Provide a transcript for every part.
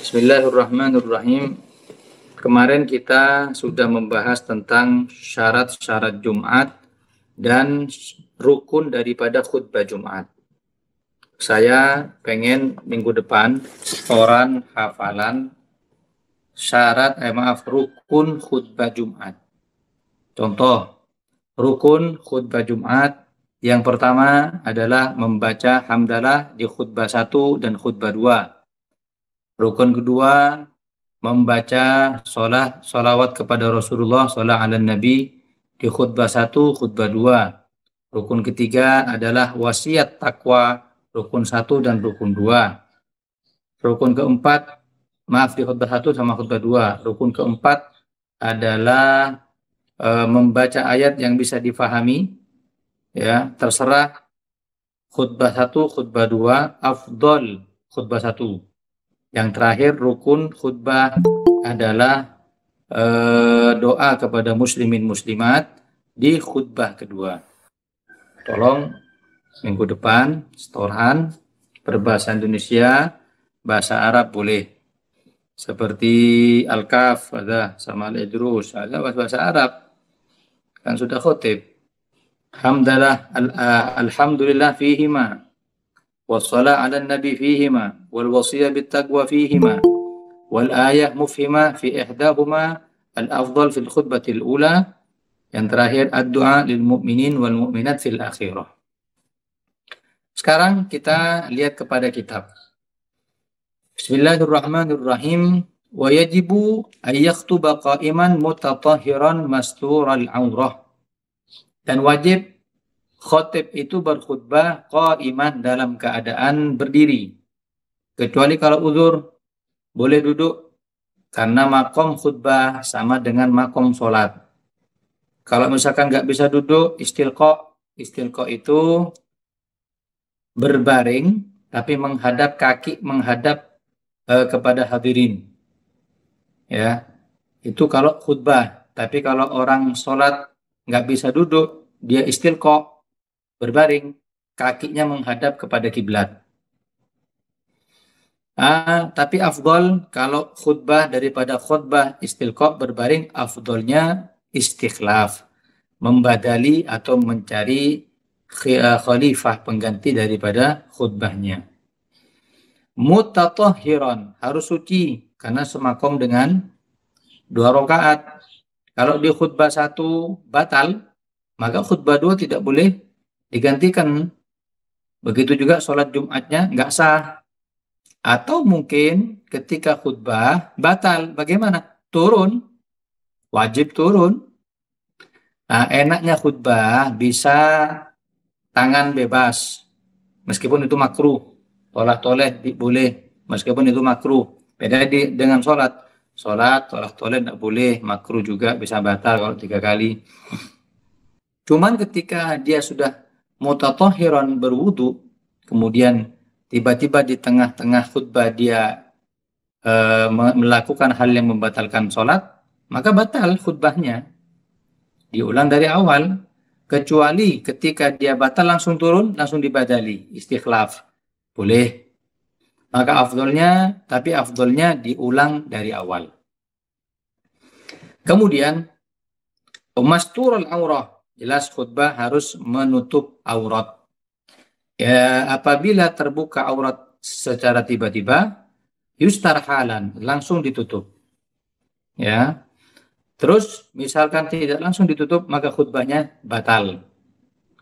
Bismillahirrahmanirrahim. Kemarin kita sudah membahas tentang syarat-syarat Jumat dan rukun daripada khutbah Jumat. Saya pengen minggu depan setoran hafalan rukun khutbah Jumat. Contoh, rukun khutbah Jumat yang pertama adalah membaca hamdalah di khutbah 1 dan khutbah 2. Rukun kedua, membaca sholawat kepada Rasulullah sallallahu alaihi Nabi di khutbah 1, khutbah 2. Rukun ketiga adalah wasiat takwa, rukun 1 dan rukun 2. Rukun keempat, di khutbah 1 sama khutbah 2. Rukun keempat adalah membaca ayat yang bisa difahami, ya, terserah khutbah 1, khutbah 2, afdol khutbah 1. Yang terakhir rukun khutbah adalah doa kepada muslimin muslimat di khutbah kedua. Tolong minggu depan setoran berbahasa Indonesia, bahasa Arab boleh. Seperti Al-Kaf ada sama Al-Idrus, ada bahasa Arab. Kan sudah khutib. Alhamdulillah fihima. والصلاة على النبي فيهما والوصية بالتقوى فيهما والآية مفهمة في إحداهما الأفضل في الخطبة الأولى yang terakhir الدعاء للمؤمنين والمؤمنات في الآخرة. Sekarang kita lihat kepada kitab. Bismillahirrahmanirrahim. ويجب أن يخطب قائما متطهرا مستور العورة. Dan wajib khotib itu berkhutbah qaiman dalam keadaan berdiri. Kecuali kalau uzur, boleh duduk karena makom khutbah sama dengan makom sholat. Kalau misalkan nggak bisa duduk, istilqa itu berbaring tapi menghadap kaki kepada hadirin. Ya, itu kalau khutbah. Tapi kalau orang sholat nggak bisa duduk, dia istilqa, berbaring, kakinya menghadap kepada kiblat. Tapi afdol kalau khutbah daripada khutbah istilqa berbaring, afdolnya istikhlaf, membadali atau mencari khalifah pengganti daripada khutbahnya. Mutatahhiran, harus suci karena semakom dengan 2 rakaat. Kalau di khutbah 1 batal, maka khutbah 2 tidak boleh digantikan. Begitu juga sholat Jumatnya nggak sah. Atau mungkin ketika khutbah batal, bagaimana? Turun, wajib turun. Enaknya khutbah bisa tangan bebas, meskipun itu makruh. Toleh boleh, meskipun itu makruh. Beda dengan sholat. Toleh nggak boleh, makruh juga, bisa batal kalau 3 kali. Cuman ketika dia sudah mutatahhiran berwudu, kemudian tiba-tiba di tengah-tengah khutbah dia melakukan hal yang membatalkan sholat, maka batal khutbahnya. Diulang dari awal, kecuali ketika dia batal langsung turun, langsung dibadali, istikhlaf. Boleh. Maka afdolnya diulang dari awal. Kemudian, masturul aurah. Jelas khutbah harus menutup aurat. Ya, apabila terbuka aurat secara tiba-tiba, yustarhalan, langsung ditutup. Ya. Terus misalkan tidak langsung ditutup, maka khutbahnya batal.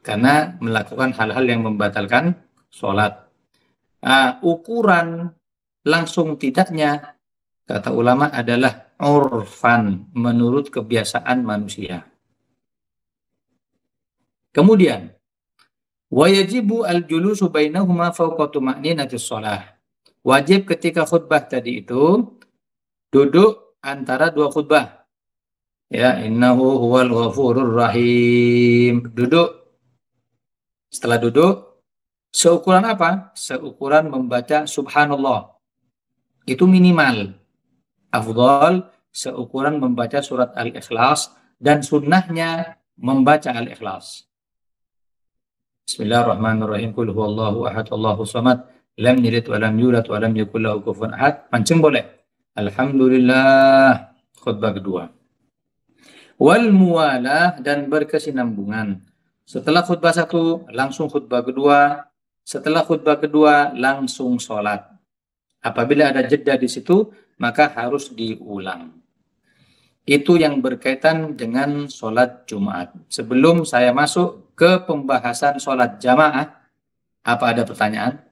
Karena melakukan hal-hal yang membatalkan sholat. Ukuran langsung tidaknya, kata ulama, adalah urfan, menurut kebiasaan manusia. Kemudian, wajibu al-julusu bainahuma fawqa tuma'ninatis shalah. Wajib ketika khutbah tadi itu duduk antara 2 khutbah. Ya, innahu huwal ghafurur rahim. Duduk. Setelah duduk, seukuran apa? Seukuran membaca subhanallah. Itu minimal. Afdal seukuran membaca surat Al-Ikhlas, dan sunnahnya membaca Al-Ikhlas. Bismillahirrahmanirrahim. Qul huwallahu ahad, Allahus samad, lam yalid wa lam yulad wa lam yakul lahu kufuwan ahad, mancing boleh. Alhamdulillah, khutbah kedua. Wal muwalah, dan berkesinambungan. Setelah khutbah satu, langsung khutbah kedua. Setelah khutbah kedua, langsung sholat. Apabila ada jeda di situ, maka harus diulang. Itu yang berkaitan dengan sholat Jumat. Sebelum saya masuk ke pembahasan sholat jamaah, apa ada pertanyaan?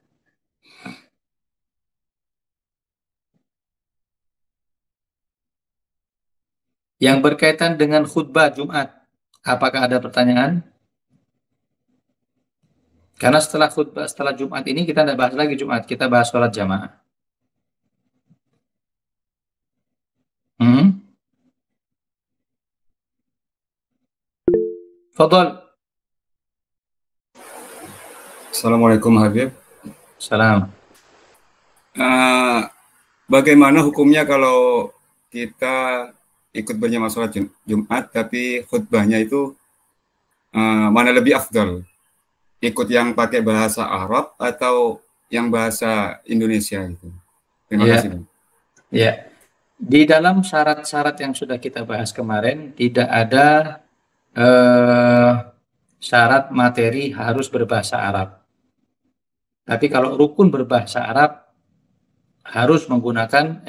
Yang berkaitan dengan khutbah Jumat, apakah ada pertanyaan? Karena setelah Jumat ini kita tidak bahas lagi Jumat, kita bahas sholat jamaah. Fadol. Assalamualaikum Habib. Salam. Bagaimana hukumnya kalau kita ikut berjamaah sholat Jumat tapi khutbahnya itu mana lebih afdal? Ikut yang pakai bahasa Arab atau yang bahasa Indonesia gitu? Terima kasih. Ya, di dalam syarat-syarat yang sudah kita bahas kemarin tidak ada syarat materi harus berbahasa Arab. Tapi kalau rukun berbahasa Arab harus menggunakan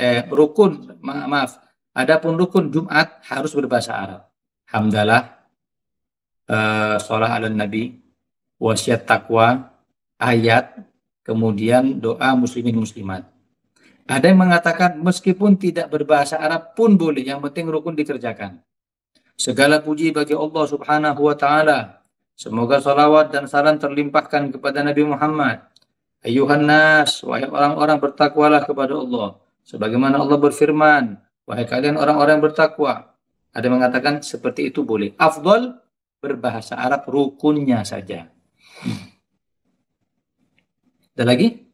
maaf. Adapun rukun Jumat harus berbahasa Arab. Hamdalah, sholat ala nabi, wasiat takwa, ayat, kemudian doa muslimin muslimat. Ada yang mengatakan meskipun tidak berbahasa Arab pun boleh, yang penting rukun dikerjakan. Segala puji bagi Allah Subhanahu wa taala. Semoga salawat dan salam terlimpahkan kepada Nabi Muhammad. Ayuhan nas, wahai orang-orang, bertakwalah kepada Allah. Sebagaimana Allah berfirman, wahai kalian orang-orang yang bertakwa. Ada yang mengatakan seperti itu boleh. Afdal berbahasa Arab rukunnya saja. Ada lagi?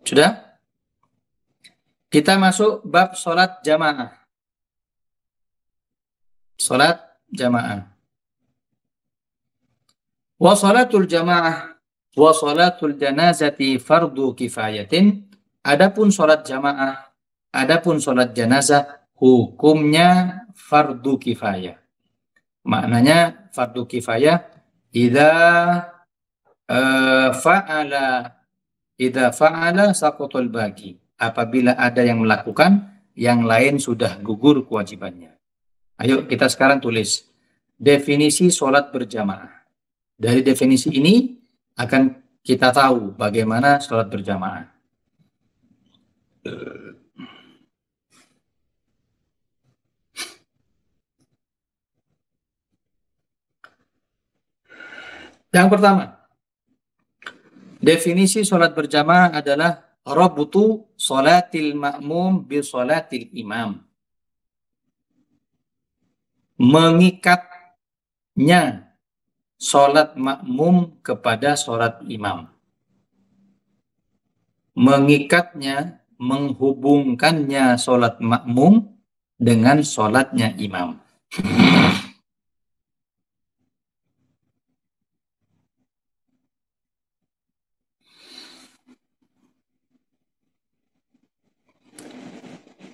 Sudah? Kita masuk bab sholat jamaah. Sholat jamaah. Wa sholatul jamaah wa sholatul janazati fardu kifayatin. Adapun sholat jamaah, adapun sholat janazah, hukumnya fardu kifayah. Maknanya fardu kifayah idza fa'ala saqatul baqi. Apabila ada yang melakukan, yang lain sudah gugur kewajibannya. Ayo kita sekarang tulis definisi sholat berjamaah. Dari definisi ini akan kita tahu bagaimana sholat berjamaah. Yang pertama, definisi sholat berjamaah adalah rabtu sholatil ma'mum bi sholatil imam. Mengikatnya sholat makmum kepada sholat imam. Mengikatnya, menghubungkannya sholat makmum dengan sholatnya imam.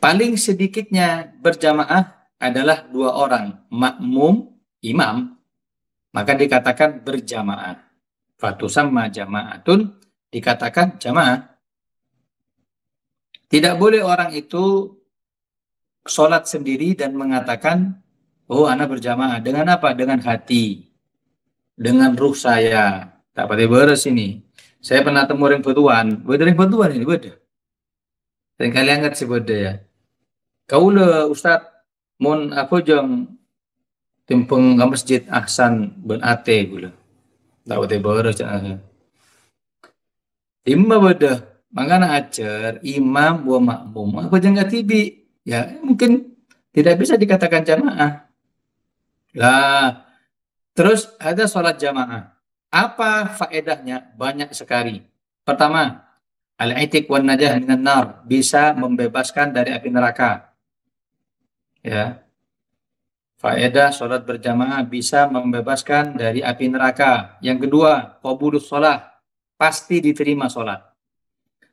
Paling sedikitnya berjamaah adalah 2 orang, makmum, imam, maka dikatakan berjamaah. Fatusamma jama'atun, dikatakan jamaah. Tidak boleh orang itu sholat sendiri dan mengatakan, oh anak berjamaah. Dengan apa? Dengan hati. Dengan ruh saya. Tak pada beres ini. Saya pernah temu orang petuan. Beda ini, beda. Sering kali angkat si beda ya. Kaula Ustaz mun apa jang timpeng ke masjid Ahsan ben ate gula. Tahu teh beres imam beda mangana ajar imam wa makmum apa jang tibi ya mungkin tidak bisa dikatakan jamaah. Lah terus ada sholat jamaah. Apa faedahnya? Banyak sekali. Pertama, al-itiq wan najah minan nar, bisa membebaskan dari api neraka. Ya, faedah sholat berjamaah bisa membebaskan dari api neraka. Yang kedua, qabulus sholat, pasti diterima sholat.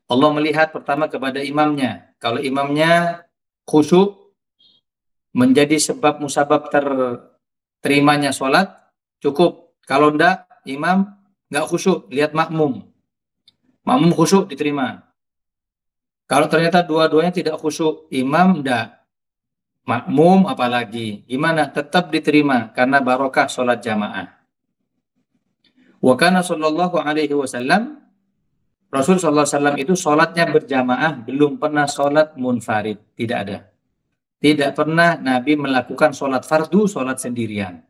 Allah melihat pertama kepada imamnya. Kalau imamnya khusyuk, menjadi sebab musabab terimanya sholat, cukup. Kalau enggak, imam enggak khusyuk, lihat makmum. Makmum khusyuk diterima. Kalau ternyata dua-duanya tidak khusyuk, imam enggak, makmum apalagi, gimana? Tetap diterima karena barokah sholat jamaah. Wa kana sallallahu alaihi wasallam, Rasul sallallahu alaihi wasallam itu sholatnya berjamaah, belum pernah sholat munfarid, tidak ada. Tidak pernah Nabi melakukan sholat fardu, sholat sendirian.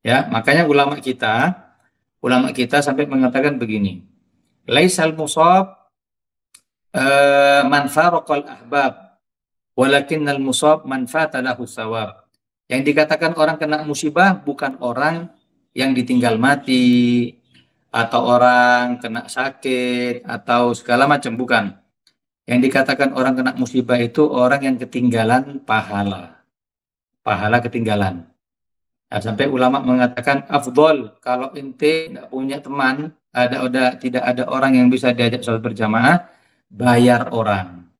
Ya, makanya ulama kita sampai mengatakan begini, laisal musab man faraqal ahbab, walakinnal musab man fatalahu sawab. Yang dikatakan orang kena musibah bukan orang yang ditinggal mati atau orang kena sakit atau segala macam, bukan. Yang dikatakan orang kena musibah itu orang yang ketinggalan pahala. Pahala ketinggalan. Nah, sampai ulama mengatakan afdol kalau ente nggak punya teman, tidak ada orang yang bisa diajak sholat berjamaah, bayar orang.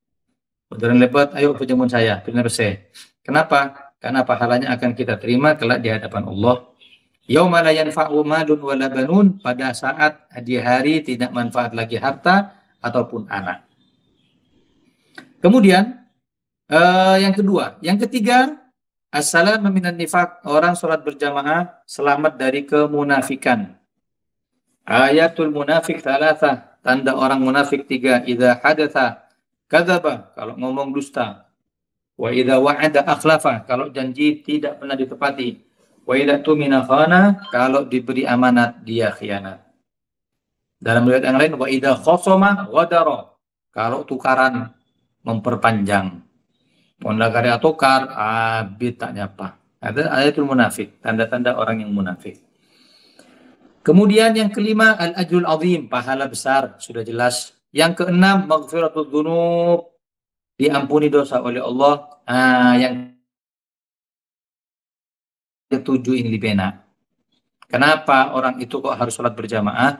Beneran lebat, ayo perjamuan saya, benar saya. Kenapa? Karena pahalanya akan kita terima kelak di hadapan Allah. Yauma la yanfa'u malun wala banun, pada saat di hari tidak manfaat lagi harta ataupun anak. Kemudian yang kedua, yang ketiga, as-salam minan nifaq, orang sholat berjamaah selamat dari kemunafikan. Ayatul munafik thalatha, tanda orang munafik tiga, idza hadatha kadzaba, kalau ngomong dusta, wa idza wa'ada akhlafa, kalau janji tidak pernah ditepati, wa idza tumina khana, kalau diberi amanat dia khianat. Dalam riwayat yang lain, wa idza khosoma ghadara, kalau tukaran memperpanjang. Mondar karya tukar, abid tak nyapa. Ada ayatul munafik, tanda-tanda orang yang munafik. Kemudian yang kelima, al-ajrul azim, pahala besar, sudah jelas. Yang keenam, maghfiratul dzunub, diampuni dosa oleh Allah. Yang ketujuh ini libena. Kenapa orang itu kok harus sholat berjamaah?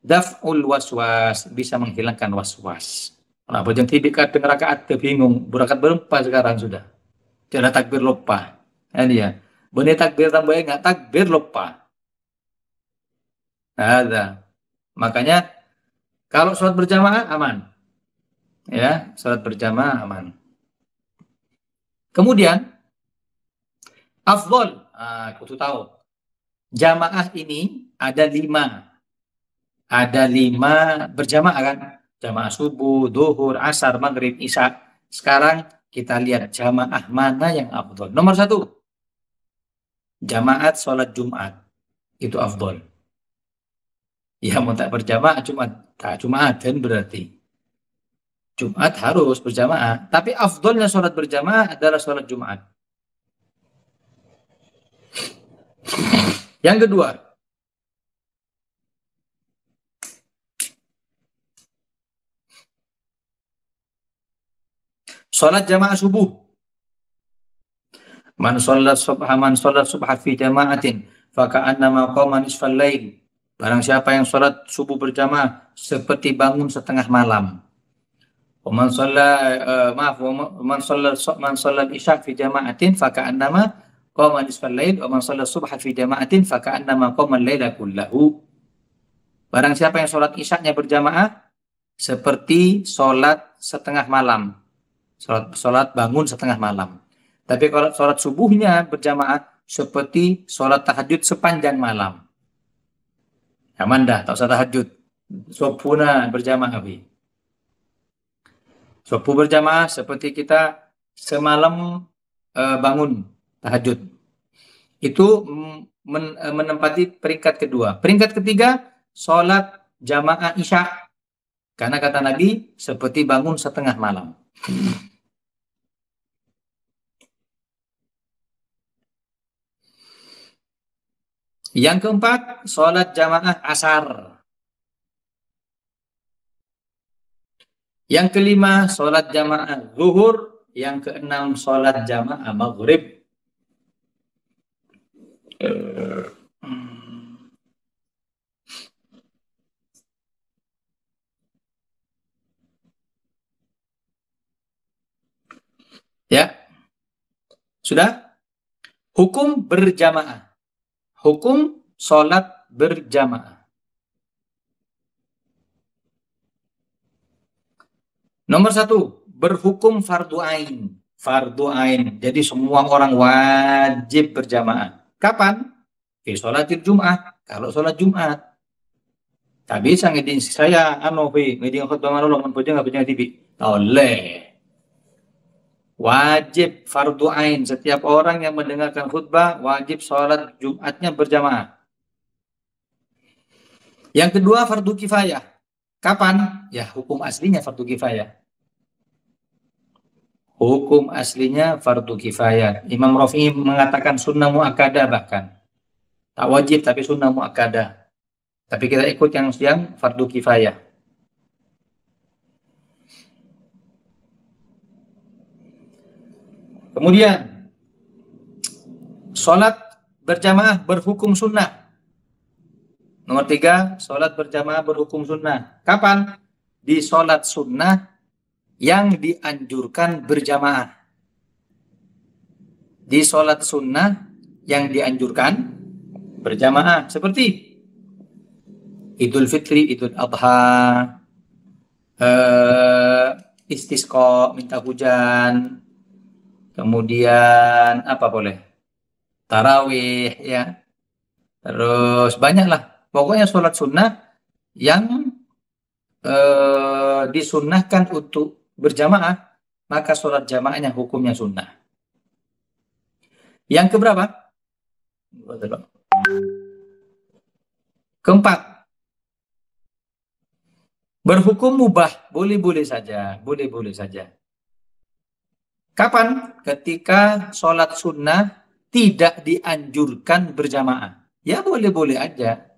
Daf'ul waswas, bisa menghilangkan waswas. Nah, bojong tibik kadang rakaat bingung, berakat berempat sekarang sudah. Tidak takbir lupa. Nah, dia. Benih takbir tambahnya nggak takbir lupa. Ada. Makanya kalau sholat berjamaah aman. Ya, sholat berjamaah aman. Kemudian afdol, aku tahu. Jamaah ini ada 5. Ada 5 berjamaah kan? Jamaah subuh, duhur, asar, maghrib, isya. Sekarang kita lihat jamaah mana yang afdol. Nomor 1, jamaat sholat Jumat. Itu afdol. Ya, mau tak berjamaah Jumat kan berarti. Jumat harus berjamaah. Tapi afdolnya sholat berjamaah adalah sholat Jumat. Yang kedua, sholat jamaah subuh. Man sholat subha fi jama'atin faka'annama qama nisfal lail. Barang siapa yang sholat subuh berjamaah seperti bangun setengah malam. Man sholat isya fi jama'atin faka'annama qama nisfal lail wa man sholat subha fi jama'atin faka'annama qama al-laila kullahu. Barang siapa yang sholat isyaknya berjamaah seperti sholat setengah malam. Sholat bangun setengah malam. Tapi kalau sholat subuhnya berjamaah seperti sholat tahajud sepanjang malam. Aman dah, tak usah tahajud. Subuhnya berjamaah. Subuh berjamaah seperti kita semalam bangun tahajud. Itu menempati peringkat kedua. Peringkat ketiga, sholat jamaah isya. Karena kata Nabi, seperti bangun setengah malam. Yang keempat, sholat jamaah asar. Yang kelima, sholat jamaah zuhur. Yang keenam, sholat jamaah maghrib. Ya, sudah? Hukum berjamaah. Hukum sholat berjamaah. Nomor 1, berhukum fardu ain. Fardu ain. Jadi semua orang wajib berjamaah. Kapan? Di sholat Jumat. Kalau sholat Jumat. Tak bisa ngedin saya ngedin khutbah malam mun punya nggak punya TV. Tak boleh. Wajib fardu ain, setiap orang yang mendengarkan khutbah wajib sholat Jumatnya berjamaah. Yang kedua, fardu kifayah. Kapan? Ya, hukum aslinya fardu kifayah. Hukum aslinya fardu kifayah. Imam Rafi'i mengatakan sunnah muakkadah bahkan. Tak wajib tapi sunnah muakkadah. Tapi kita ikut yang fardu kifayah. Kemudian, sholat berjamaah berhukum sunnah. Nomor 3, sholat berjamaah berhukum sunnah. Kapan? Di sholat sunnah yang dianjurkan berjamaah. Di sholat sunnah yang dianjurkan berjamaah. Seperti Idul Fitri, Idul Adha, istisqa, minta hujan, kemudian apa boleh? Tarawih, ya. Terus banyaklah. Pokoknya sholat sunnah yang disunnahkan untuk berjamaah, maka sholat jamaahnya hukumnya sunnah. Yang keberapa? Keempat, berhukum mubah, boleh-boleh saja, boleh-boleh saja. Kapan? Ketika sholat sunnah tidak dianjurkan berjamaah. Ya boleh-boleh aja.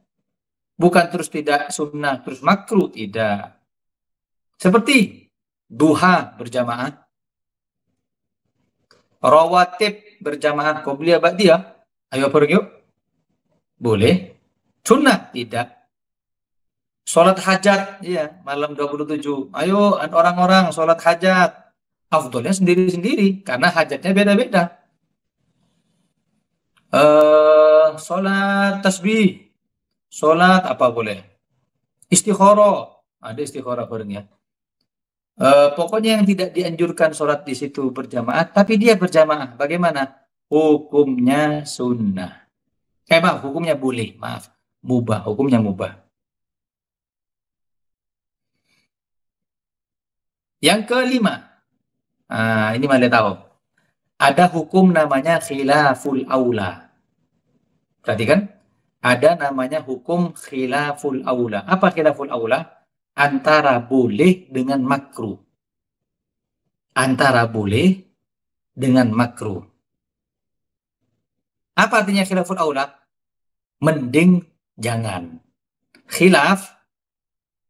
Bukan terus tidak sunnah, terus makruh, tidak. Seperti duha berjamaah, rawatib berjamaah, qobliyah ba'diyah, ayo pergi yuk. Boleh. Sunnah, tidak. Sholat hajat, ya, malam 27. Ayo orang-orang sholat hajat. Afdolnya sendiri-sendiri, karena hajatnya beda-beda. Sholat tasbih, sholat apa boleh? Istikharah, ada istikharah bareng ya. Pokoknya yang tidak dianjurkan sholat di situ berjamaah, tapi dia berjamaah. Bagaimana? Hukumnya sunnah. Maaf, hukumnya boleh. Maaf, mubah. Hukumnya mubah. Yang kelima, ini malah tahu. Ada hukum namanya khilaful aula. Perhatikan, ada namanya hukum khilaful aula. Apa khilaful aula? Antara boleh dengan makruh. Antara boleh dengan makruh. Apa artinya khilaful aula? Mending jangan. Khilaf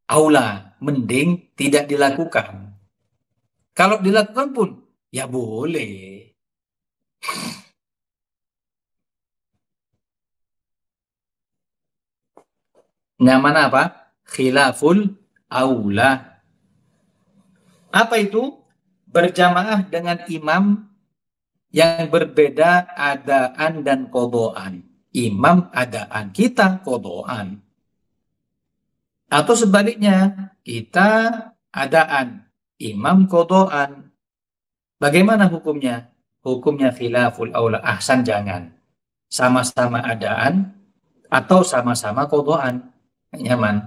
aula, mending tidak dilakukan. Kalau dilakukan pun, ya boleh. Namanya apa? Khilaful aula. Apa itu? Berjamaah dengan imam yang berbeda adaan dan qodhoan. Imam adaan, kita qodhoan. Atau sebaliknya, kita adaan, imam qodhoan. Bagaimana hukumnya? Hukumnya khilaful aula, ahsan jangan. Sama-sama adaan atau sama-sama qodhoan. Nyaman.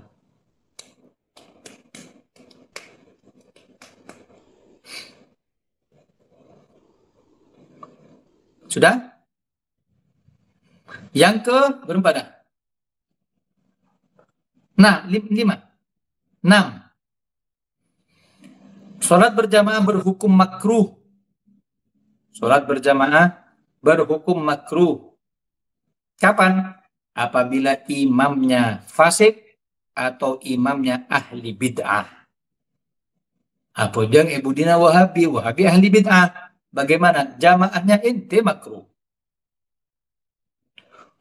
Sudah? Yang ke berapa dah? Nah, 5. 6. Sholat berjamaah berhukum makruh. Sholat berjamaah berhukum makruh. Kapan? Apabila imamnya fasik atau imamnya ahli bid'ah. Apa jang ibu dina Wahabi, Wahabi ahli bid'ah. Bagaimana? Jamaahnya ente makruh.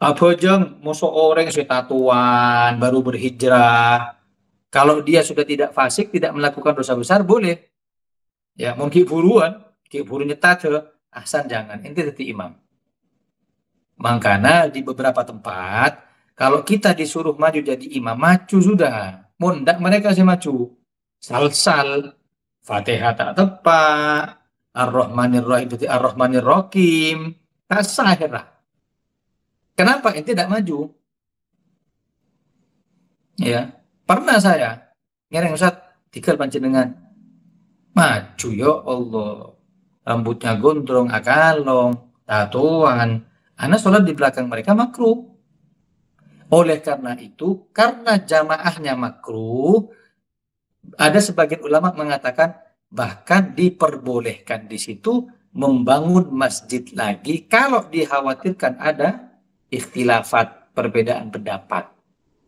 Apa jang musuh orang setatuan baru berhijrah. Kalau dia sudah tidak fasik, tidak melakukan dosa besar, boleh. Ya, mungkin buruan, burunya tata, ahsan jangan, ente jadi imam. Makanya di beberapa tempat, kalau kita disuruh maju jadi imam, maju sudah. Mundak mereka sih maju. Sal-sal, Fatihah tak tepat, Ar-Rahmanir Rahim jadi Ar-Rahmanir Rahim, tak sah lah. Kenapa ente tidak maju? Ya, pernah saya ngereng Ustaz, tinggal panjenengan maju ya Allah. Rambutnya gondrong, akalong, tatoan. Anak sholat di belakang mereka makruh. Oleh karena itu, karena jamaahnya makruh, ada sebagian ulama mengatakan bahkan diperbolehkan di situ membangun masjid lagi kalau dikhawatirkan ada ikhtilafat, perbedaan pendapat.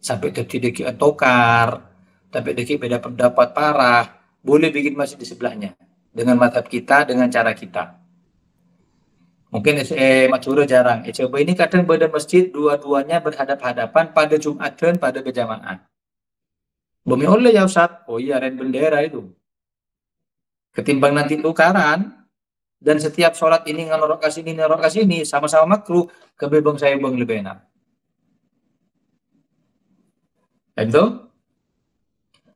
Sampai terjadi tokar, sampai deki beda pendapat parah, boleh bikin masjid di sebelahnya dengan mazhab kita, dengan cara kita. Mungkin Matsuro jarang. Coba ini kadang badan masjid dua-duanya berhadap-hadapan pada Jumat dan pada berjamaah. Bumi oleh ya Ustaz. Oh iya, ren bendera itu. Ketimbang nanti tukaran dan setiap sholat ini ngelorok ke sini, sama-sama makruh, kebebang saya bang lebih enak. Itu.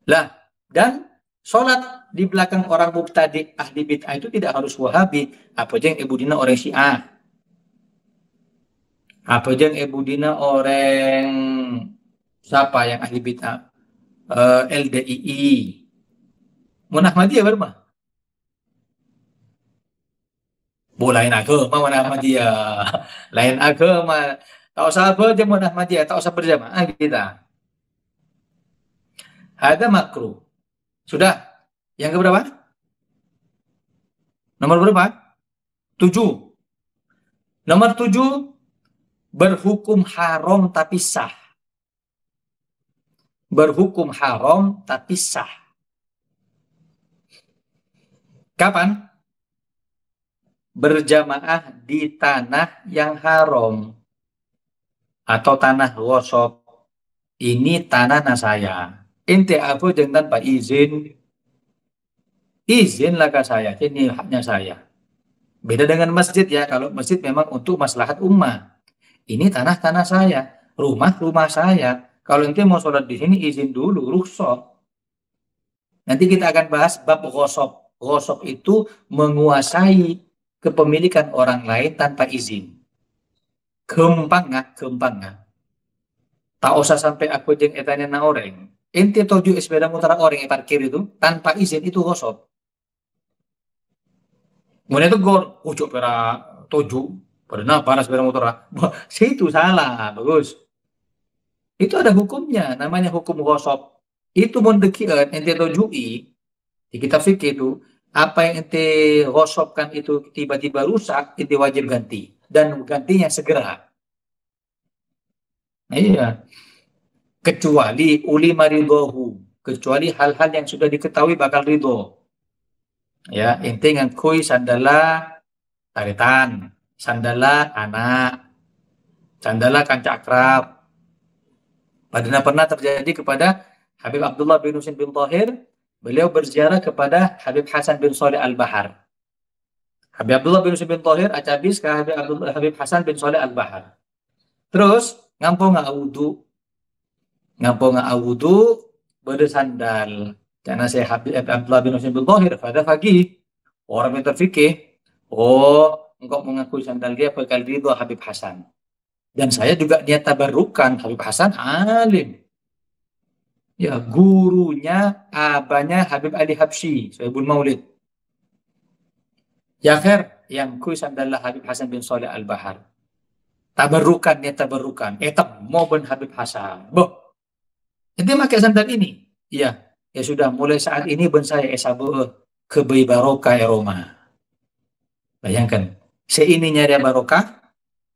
Lah, dan sholat di belakang orang mubtadi ahli bid'ah itu tidak harus Wahabi. Apa aja yang ibu dina orang Syiah. Apa aja yang ibu dina orang siapa yang ahli bid'ah? LDII. Muhammadiyah berapa? Lain agama Muhammadiyah. Lain agama. Tak usah apa aja Muhammadiyah, tak usah berjamaah kita. Ada makruh. Sudah. Yang keberapa? Nomor berapa? 7. Nomor 7, berhukum haram tapi sah. Berhukum haram tapi sah. Kapan? Berjamaah di tanah yang haram atau tanah gosok. Ini tanah saya. Ente apa jangan tanpa izin. Izinlah ke saya. Ini haknya saya. Beda dengan masjid ya. Kalau masjid memang untuk maslahat ummah. Ini tanah-tanah saya. Rumah-rumah saya. Kalau ente mau sholat di sini izin dulu. Rukhsah. Nanti kita akan bahas bab gosok. Gosok itu menguasai kepemilikan orang lain tanpa izin. Gempang nggak? Tak usah sampai aku jeng etanya na orang. Ente toju sepeda motor orang yang parkir itu tanpa izin itu gosok. Kemudian itu gor, ucuk pera toju, pernah panas sepeda motor. Situ salah, bagus. Itu ada hukumnya, namanya hukum gosok. Itu mendekian ente tojui, di kitab fikih itu, apa yang ente gosokkan itu tiba-tiba rusak, ente wajib ganti. Dan gantinya segera. Iya. Kecuali uli maridohu, kecuali hal-hal yang sudah diketahui bakal ridho. Ya, ente ngakui sandala taretan, sandala anak, sandala kanca akrab. Pernah terjadi kepada Habib Abdullah bin Husain bin Tahir, beliau berziarah kepada Habib Hasan bin Saleh Al-Bahar. Habib Abdullah bin Husain bin Tahir acabis ke Habib Hasan bin Saleh Al-Bahar. Terus ngampung wudu bersandal. Karena saya Habib Abdullah bin Husain bin Tahir pada pagi orang yang terfikir, engkau mengakui sandal dia bakal ridho Habib Hasan. Dan saya juga niat tabarukan Habib Hasan alim. Ya, gurunya abahnya Habib Ali Habsyi, Sohibul Maulid. Ya khair, yang kui sandal Habib Hasan bin Saleh Al-Bahar. Tabarukan, niat tabarukan. Etap mau ben Habib Hasan. Boh, jadi pakai sandal ini. Iya, ya sudah mulai saat ini ben saya esabu kebei barokah Roma. Bayangkan, ini nyari barokah,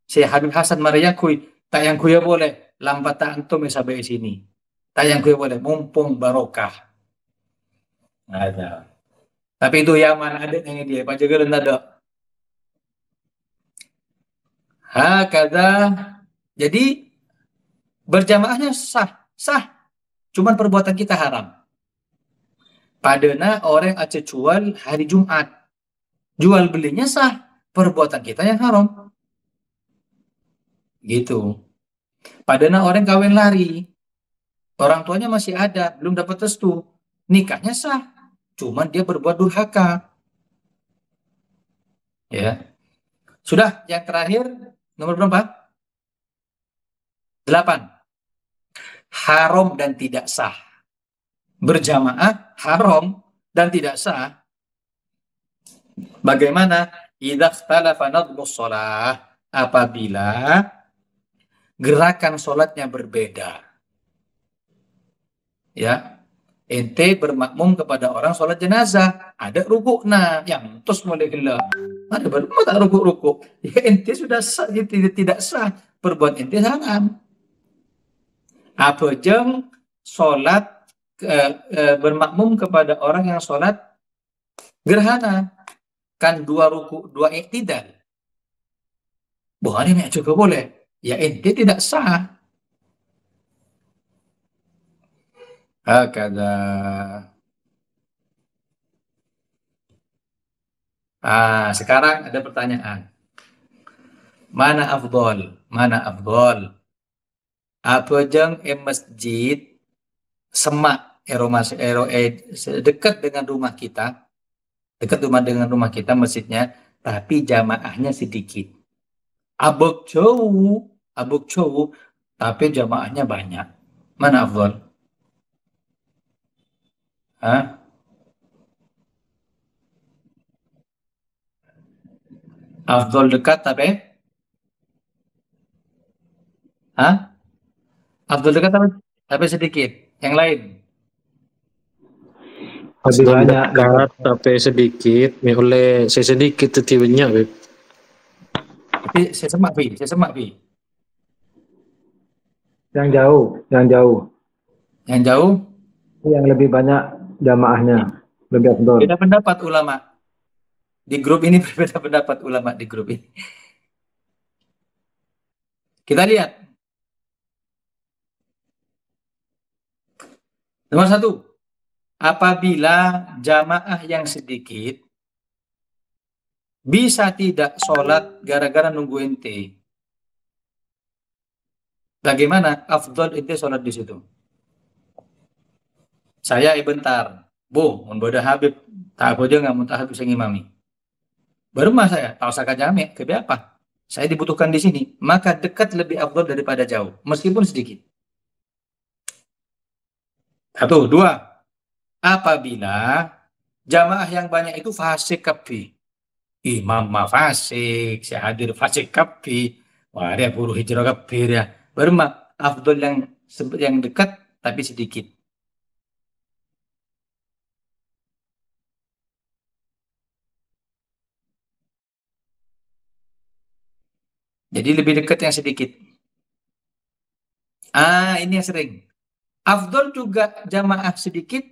saya Habib Hasan Maria kui, tak yang kuya boleh, lambat tak antum sampai sini. Tak yang kuya boleh, mumpung barokah. Ada. Tapi itu Yaman ada yang dia, Pak Jaga dan ada. Hakada. Jadi berjamaahnya sah, sah. Cuman perbuatan kita haram. Padahal orang aja jual hari Jumat. Jual belinya sah. Perbuatan kita yang haram. Gitu. Padahal orang kawin lari. Orang tuanya masih ada, belum dapat restu. Nikahnya sah. Cuman dia berbuat durhaka. Ya. Sudah, yang terakhir nomor berapa? 8. Haram dan tidak sah. Berjamaah haram dan tidak sah. Bagaimana? Idza ikhtalafa nadhmus shalah, apabila gerakan sholatnya berbeda. Ya. Ente bermakmum kepada orang sholat jenazah, ada rukukna, yang tos mulai gila. Ada baru tak rukuk-rukuk. Ya ente sudah sah, tidak sah. Perbuatan ente haram. Apa jeng sholat bermakmum kepada orang yang sholat gerhana, kan 2 rukuk 2 iktidal. Bukan ini juga boleh. Ya ente tidak sah. Hakada. Sekarang ada pertanyaan. Mana afdol? Mana afdol? Apa jeng masjid semak dekat dengan rumah kita, dengan rumah kita masjidnya, tapi jamaahnya sedikit. Abuk jauh, tapi jamaahnya banyak. Mana afdol? Afdol dekat afdol dekat tapi sedikit. Yang lain? Lebih banyak dekat tapi sedikit. Oleh saya sedikit itu banyak. Tapi saya semak Bi. Yang jauh. Yang jauh? Yang lebih banyak jamaahnya. Lebih afdol. Beda pendapat ulama. Di grup ini berbeda pendapat ulama di grup ini. Kita lihat. Nomor 1. Apabila jamaah yang sedikit bisa tidak sholat gara-gara nunggu ente. Bagaimana? Afdol ente sholat di situ. Saya bentar. Bu, mun bodoh Habib. Tak apa aja nggak mun tak Habib saya ngimami. Baru mah saya tahu saka jami. Kebe apa? Saya dibutuhkan di sini. Maka dekat lebih afdol daripada jauh. Meskipun sedikit. 1, 2. Apabila jamaah yang banyak itu fasik kafi. Imam fasik, saya hadir fasik kafi. Wah, dia buruh hijrah kafir ya. Baru mah afdol yang dekat tapi sedikit. Jadi lebih dekat yang sedikit. Ini yang sering. Afdol juga jamaah sedikit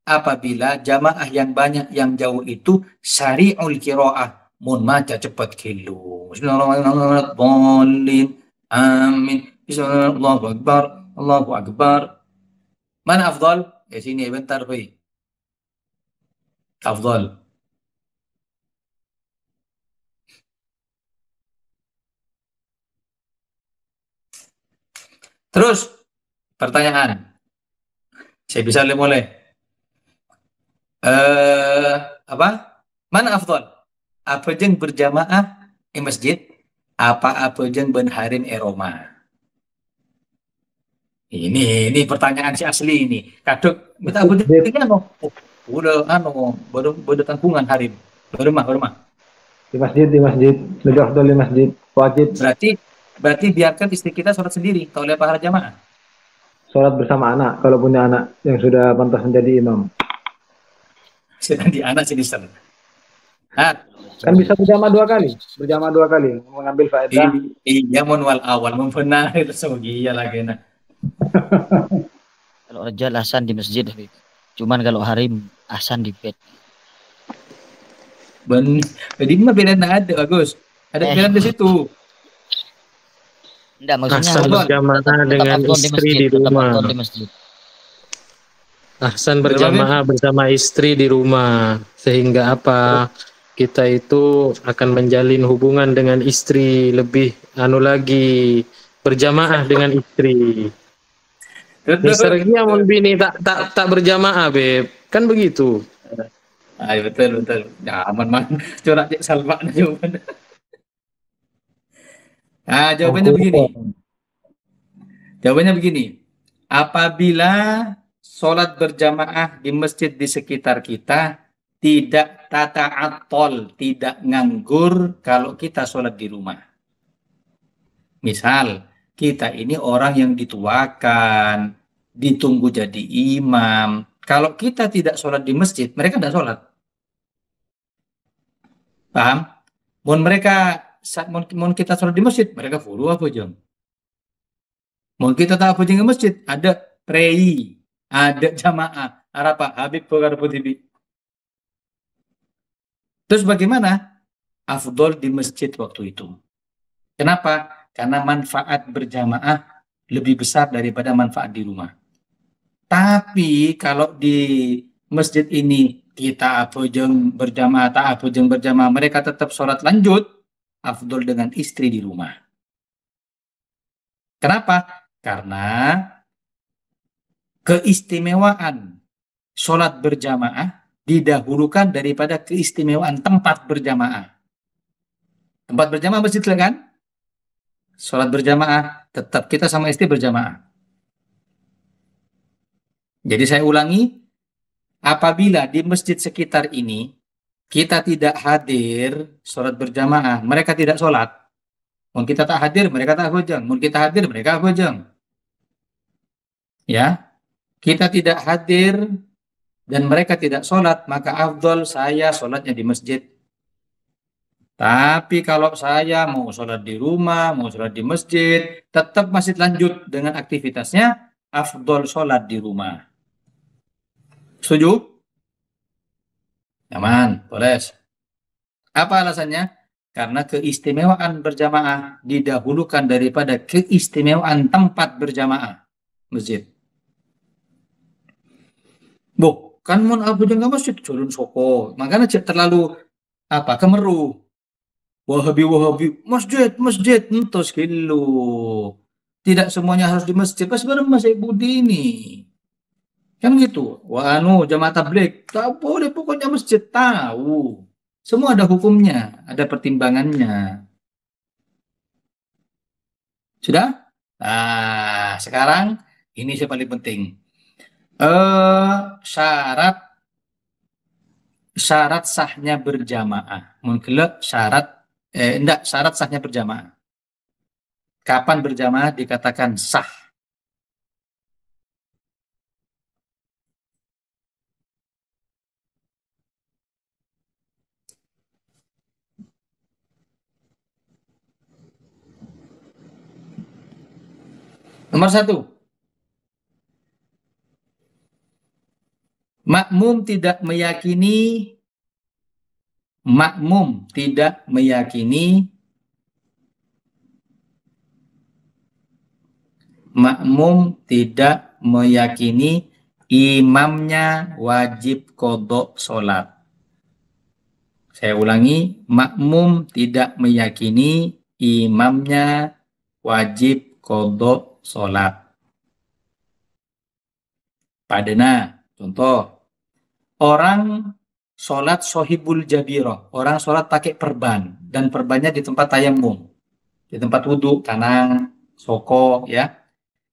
apabila jamaah yang banyak yang jauh itu syari'ul qiraah, mun maca cepat kilu. Bismillahirrahmanirrahim. Amin. Bismillahirrahmanirrahim. Allahu akbar. Mana afdal? Ya sini bentar, Pi. Afdal. Terus pertanyaan. Saya bisa mulai. Apa? Mana afdal? Apa jeng berjamaah di masjid? Apa jeng benharim eroma? Ini pertanyaan si asli ini. Kaduk kita udah baru tanggungan harim. Baru mah. Di masjid. Lebih afdol di masjid. Wajib. Berarti biarkan istri kita sholat sendiri, tak oleh pahala jamaah. Sholat bersama anak, kalau punya anak yang sudah pantas menjadi imam. Sedang di anak sini ser. Kan bisa berjamaah 2 kali. Mengambil faedah. Iya, wal awal membenar itu iya lagi nah. Kalau rajal ahsan di masjid, cuman kalau harim ahsan di bed. Jadi mah beda ada bagus. Ada pilihan di situ. Enggak, maksudnya Ahsan berjamaah dengan afdol di istri masjid, di tetap rumah. afdol di masjid. Ahsan Berapa, berjamaah bersama istri di rumah. Sehingga apa? Kita itu akan menjalin hubungan dengan istri lebih lagi berjamaah dengan istri. Mister dia mau bini tak berjamaah, Beb. Kan begitu. Betul. Ya, aman. Corak cek salva jawabannya. Jawabannya begini. Apabila sholat berjamaah di masjid di sekitar kita tidak tata'attol, tidak nganggur kalau kita sholat di rumah. Misal, kita ini orang yang dituakan, ditunggu jadi imam. Kalau kita tidak sholat di masjid, mereka tidak sholat. Paham? Mun kita sholat di masjid, mereka furu apa jeng? Mun kita tak apa jeng ke masjid, ada prei, ada jamaah, apa Habib Bukar Putih. Terus bagaimana? Afdol di masjid waktu itu. Kenapa? Karena manfaat berjamaah lebih besar daripada manfaat di rumah. Tapi kalau di masjid ini kita apojeng berjamaah, tak apojeng berjamaah, mereka tetap sholat lanjut, afdol dengan istri di rumah. Kenapa? Karena keistimewaan sholat berjamaah didahulukan daripada keistimewaan tempat berjamaah. Tempat berjamaah masjid kan? Sholat berjamaah, tetap kita sama istri berjamaah. Jadi saya ulangi, apabila di masjid sekitar ini kita tidak hadir sholat berjamaah, mereka tidak sholat. Mau kita tak hadir, mereka tak hujang. Mau kita hadir, mereka hujang. Ya, kita tidak hadir dan mereka tidak sholat, maka afdol saya sholatnya di masjid. Tapi kalau saya mau sholat di rumah, mau sholat di masjid, tetap masih lanjut dengan aktivitasnya, afdol sholat di rumah. Setuju? Nyaman, boleh. Apa alasannya? Karena keistimewaan berjamaah didahulukan daripada keistimewaan tempat berjamaah masjid. Kan mun abu jangan masjid culun soko, makanya terlalu kemeru. Wahabi, masjid, entos kilo. Tidak semuanya harus di masjid, pas bareng masih budi ini. Kan gitu. Jamaah tabligh, tak boleh pokoknya masjid, tahu. Semua ada hukumnya, ada pertimbangannya. Sudah? Nah, sekarang ini yang paling penting. Syarat sahnya berjamaah. Mungkin syarat sahnya berjamaah. Kapan berjamaah dikatakan sah? Nomor 1. Makmum tidak meyakini imamnya wajib qodho sholat. Saya ulangi, makmum tidak meyakini imamnya wajib qodho sholat. Padahal, contoh, orang sholat sohibul jabiroh, orang sholat pakai perban, dan perbannya di tempat tayamum, di tempat wudhu, kanang, soko, ya.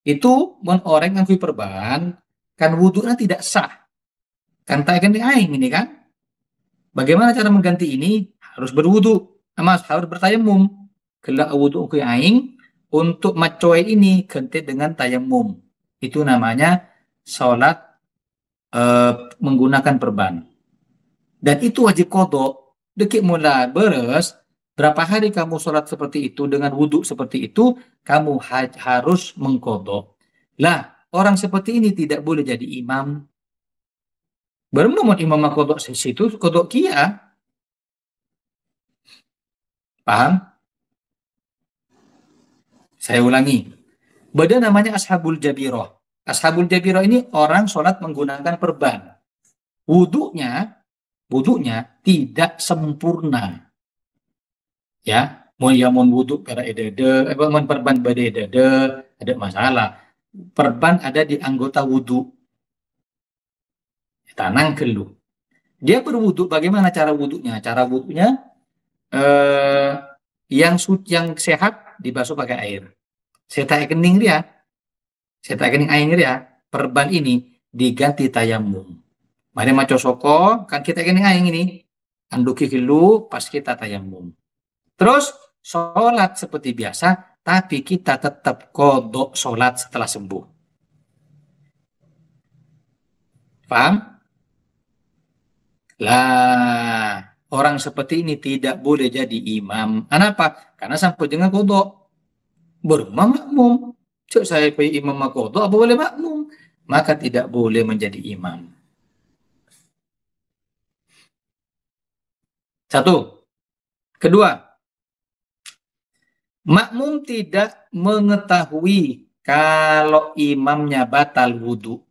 Itu orang yang perban, kan wudhunya tidak sah. Kan tayakan di aing ini kan. Bagaimana cara mengganti ini? Harus berwudhu, harus bertayamum. Kelak wudhu ke aing, untuk macoy ini ganti dengan tayamum. Itu namanya sholat menggunakan perban. Dan itu wajib qodho. Dekik mula beres, berapa hari kamu sholat seperti itu dengan wudhu seperti itu, kamu harus mengqodho. Lah, orang seperti ini tidak boleh jadi imam. Baru imam qodho situ, qodho kia. Paham? Saya ulangi. Beda namanya ashabul jabiroh. Ashabul jabiroh ini orang sholat menggunakan perban. Wudhunya tidak sempurna. Ya, mun wudhu pada edede, mun perban pada edede, ada masalah. Perban ada di anggota wudhu. Tanang kelu. Dia berwudhu, bagaimana cara wudhunya? Cara wudhunya yang sehat dibasuh pakai air. Setai kening dia, air dia, perban ini diganti tayamum. Mari maco soko, kan kita kening air ini, anduki dulu pas kita tayamum. Terus sholat seperti biasa, tapi kita tetap kodok sholat setelah sembuh. Paham? Lah, orang seperti ini tidak boleh jadi imam. Kenapa? Karena sampai dengan kodok. Berumah makmum. Cuk saya pergi imam kodok, apa boleh makmum? Maka tidak boleh menjadi imam. Satu. Kedua, makmum tidak mengetahui kalau imamnya batal wudhu.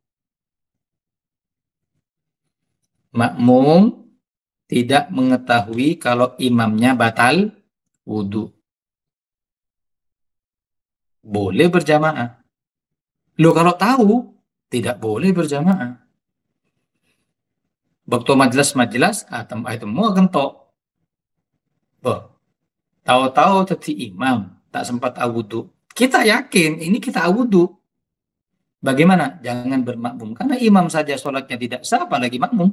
Makmum tidak mengetahui kalau imamnya batal wudhu. Boleh berjamaah. Loh kalau tahu, tidak boleh berjamaah. Waktu majelis temu akan tok. Tahu-tahu jadi imam, tak sempat awudu. Kita yakin ini kita awudu. Bagaimana? Jangan bermakmum. Karena imam saja sholatnya tidak sah, apalagi makmum.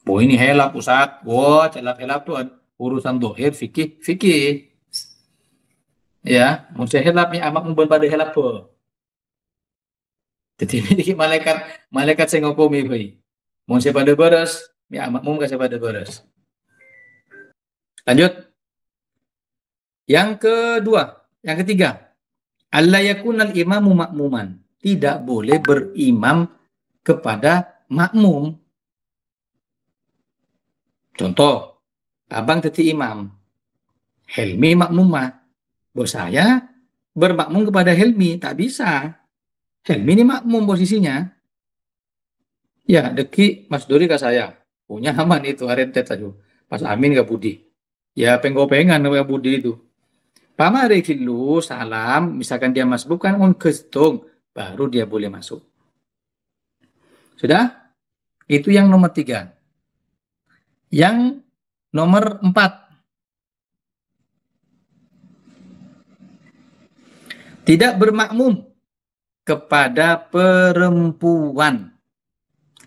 Ini helap Ustaz. Celap-helap tuh urusan dohir, fikih. Ya, mesti helapnya makmum pada helap tuh. Jadi ini malaikat saya ngopumi bayi. Mesti pada beres, ya makmum kasih pada beres. Lanjut. Yang ketiga. Alla yakunal imamu makmuman. Tidak boleh berimam kepada makmum. Contoh, abang jadi imam. Helmi makmumah. Bos saya bermakmum kepada Helmi. Tak bisa. Helmi ini makmum posisinya. Ya, deki Mas Dori ke saya. Punya aman itu, arentet aja. Pas Amin ke Budi. Ya, penggopengan ke Budi itu. Pamari kilu salam, misalkan dia masuk bukan on gestung, baru dia boleh masuk. Sudah? Itu yang nomor 3. Yang nomor 4. Tidak bermakmum kepada perempuan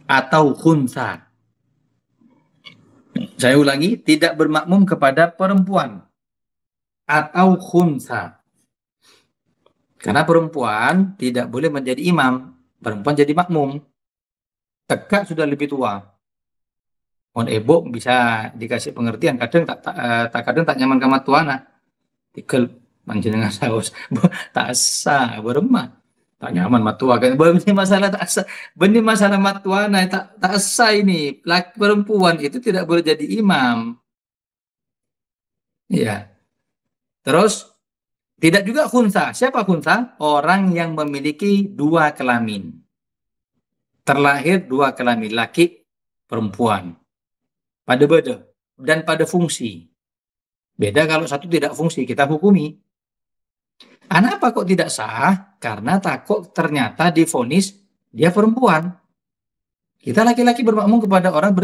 atau khunsa. Saya ulangi, tidak bermakmum kepada perempuan atau khunsa. Karena perempuan tidak boleh menjadi imam, perempuan jadi makmum. Tegak sudah lebih tua. On ebok bisa dikasih pengertian, kadang tak nyaman sama tuana. Tikel panjenengan saus tak sah beremah. Tak nyaman matua kan benih masalah tak sah. Benih masalah matuana tak sah ini. Laki perempuan itu tidak boleh jadi imam. Ya. Terus tidak juga khunsa. Siapa khunsa? Orang yang memiliki 2 kelamin. Terlahir 2 kelamin, laki perempuan. Pada beda dan pada fungsi. Beda kalau satu tidak fungsi, kita hukumi. Kenapa kok tidak sah? Karena takut ternyata divonis dia perempuan. Kita laki-laki bermakmum kepada orang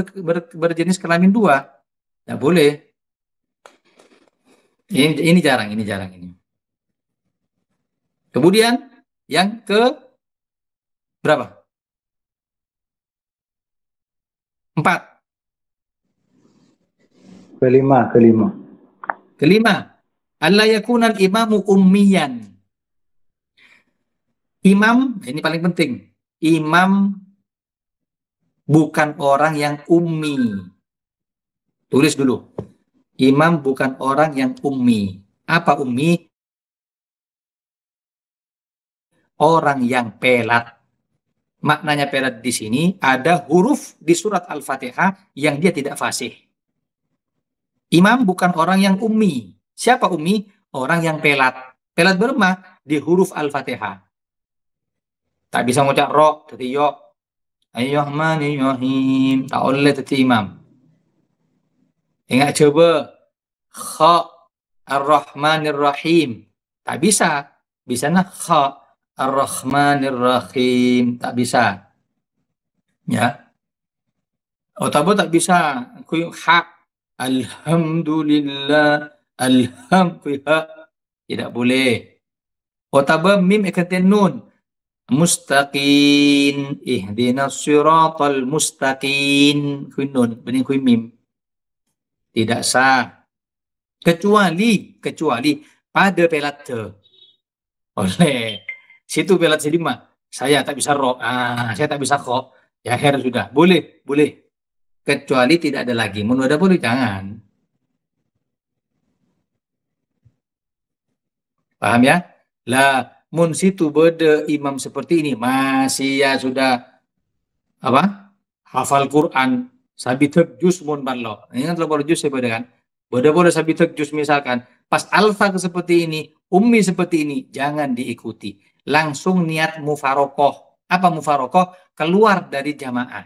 berjenis kelamin 2. Tidak boleh. Ini jarang ini. Kemudian yang ke berapa? 4. Kelima. Alla yakunal imamu ummiyan. Imam, ini paling penting. Imam bukan orang yang ummi. Tulis dulu. Imam bukan orang yang ummi. Apa ummi? Orang yang pelat. Maknanya pelat di sini ada huruf di surat Al-Fatihah yang dia tidak fasih. Imam bukan orang yang ummi. Siapa ummi? Orang yang pelat. Pelat berma di huruf Al-Fatihah. Tak bisa ngucap ro, tadi yo. Ayyuhmanirrahim. Tak oleh tadi imam. Ingat coba. Kha Ar-Rahmanir-Rahim. Tak bisa. Bisa nah kha Ar-Rahmanir-Rahim. Tak bisa. Ya. Atau tak bisa. Kuy ha. Alhamdulillah. Alhamdulillah. Tidak boleh. Otaba mim ikatin nun. Mustaqin. Ihdinas siratal mustaqin. Kuy nun. Bening kuy mim. Tidak sah. Kecuali pada pelat te. Oleh. Situ pelat sedima. Saya tak bisa ro. Saya tak bisa kho. Ya her sudah. Boleh. Kecuali tidak ada lagi. Mun ada boleh jangan. Paham ya? Lah, mun situ beda imam seperti ini masih ya sudah apa? Hafal Quran, sabi juz mun ballo. Ingat lo baru juz beda kan? Beda boleh sabi juz misalkan. Pas alfa seperti ini, ummi seperti ini, jangan diikuti. Langsung niat mufarokoh. Apa mufarokoh? Keluar dari jamaah.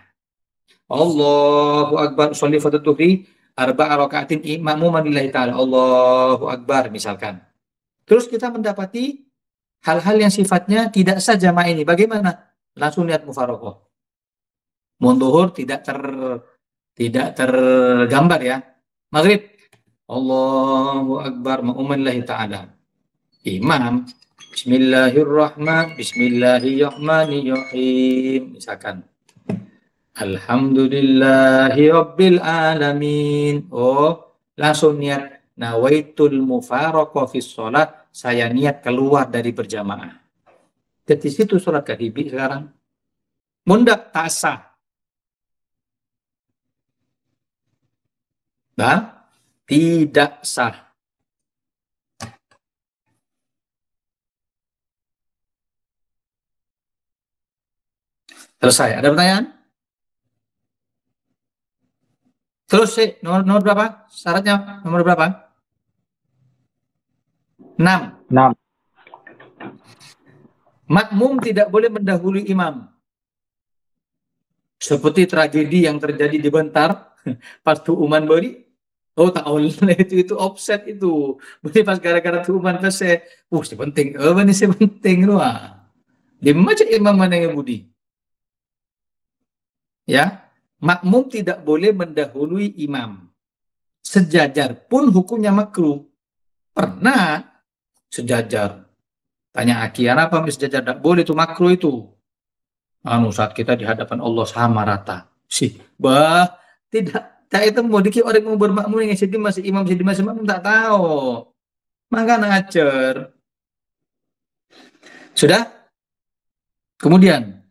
Allahu Akbar, sholli fatatuhi, arba'a raka'atin imamuman lillahi ta'ala. Allahu Akbar misalkan. Terus kita mendapati hal-hal yang sifatnya tidak sah jamaah ini. Bagaimana? Langsung niat mufarokoh. Munduhur tidak tergambar ya. Maghrib. Allahu Akbar ma'umanillah ta'ala. Imam. Bismillahirrahmanirrahim. Misalkan. Alhamdulillahi Rabbil Alamin. Oh, langsung niat. Nawaitul mufaraqah fi sholat, saya niat keluar dari berjamaah. Jadi situ sholat kadibi sekarang. Mundak tak sah. Bah, tidak sah. Selesai. Ada pertanyaan? Terus nomor berapa? Syaratnya nomor berapa? 6. Makmum tidak boleh mendahului imam. Seperti tragedi yang terjadi di Bentar pas Tuuman beri. Oh tak oleh itu offset itu. Beri pas gara-gara Tuuman selesai. Si penting. Ini si penting loh. Di macam imam mana yang budi? Ya. Makmum tidak boleh mendahului imam. Sejajar pun hukumnya makruh. Pernah sejajar. Tanya Akian apa sejajar? Tidak boleh itu makruh itu. Saat kita di hadapan Allah sama rata. Tidak itu mau dikit orang mau bermakmum yang sedih masih imam tak tahu. Maka ngajar. Sudah? Kemudian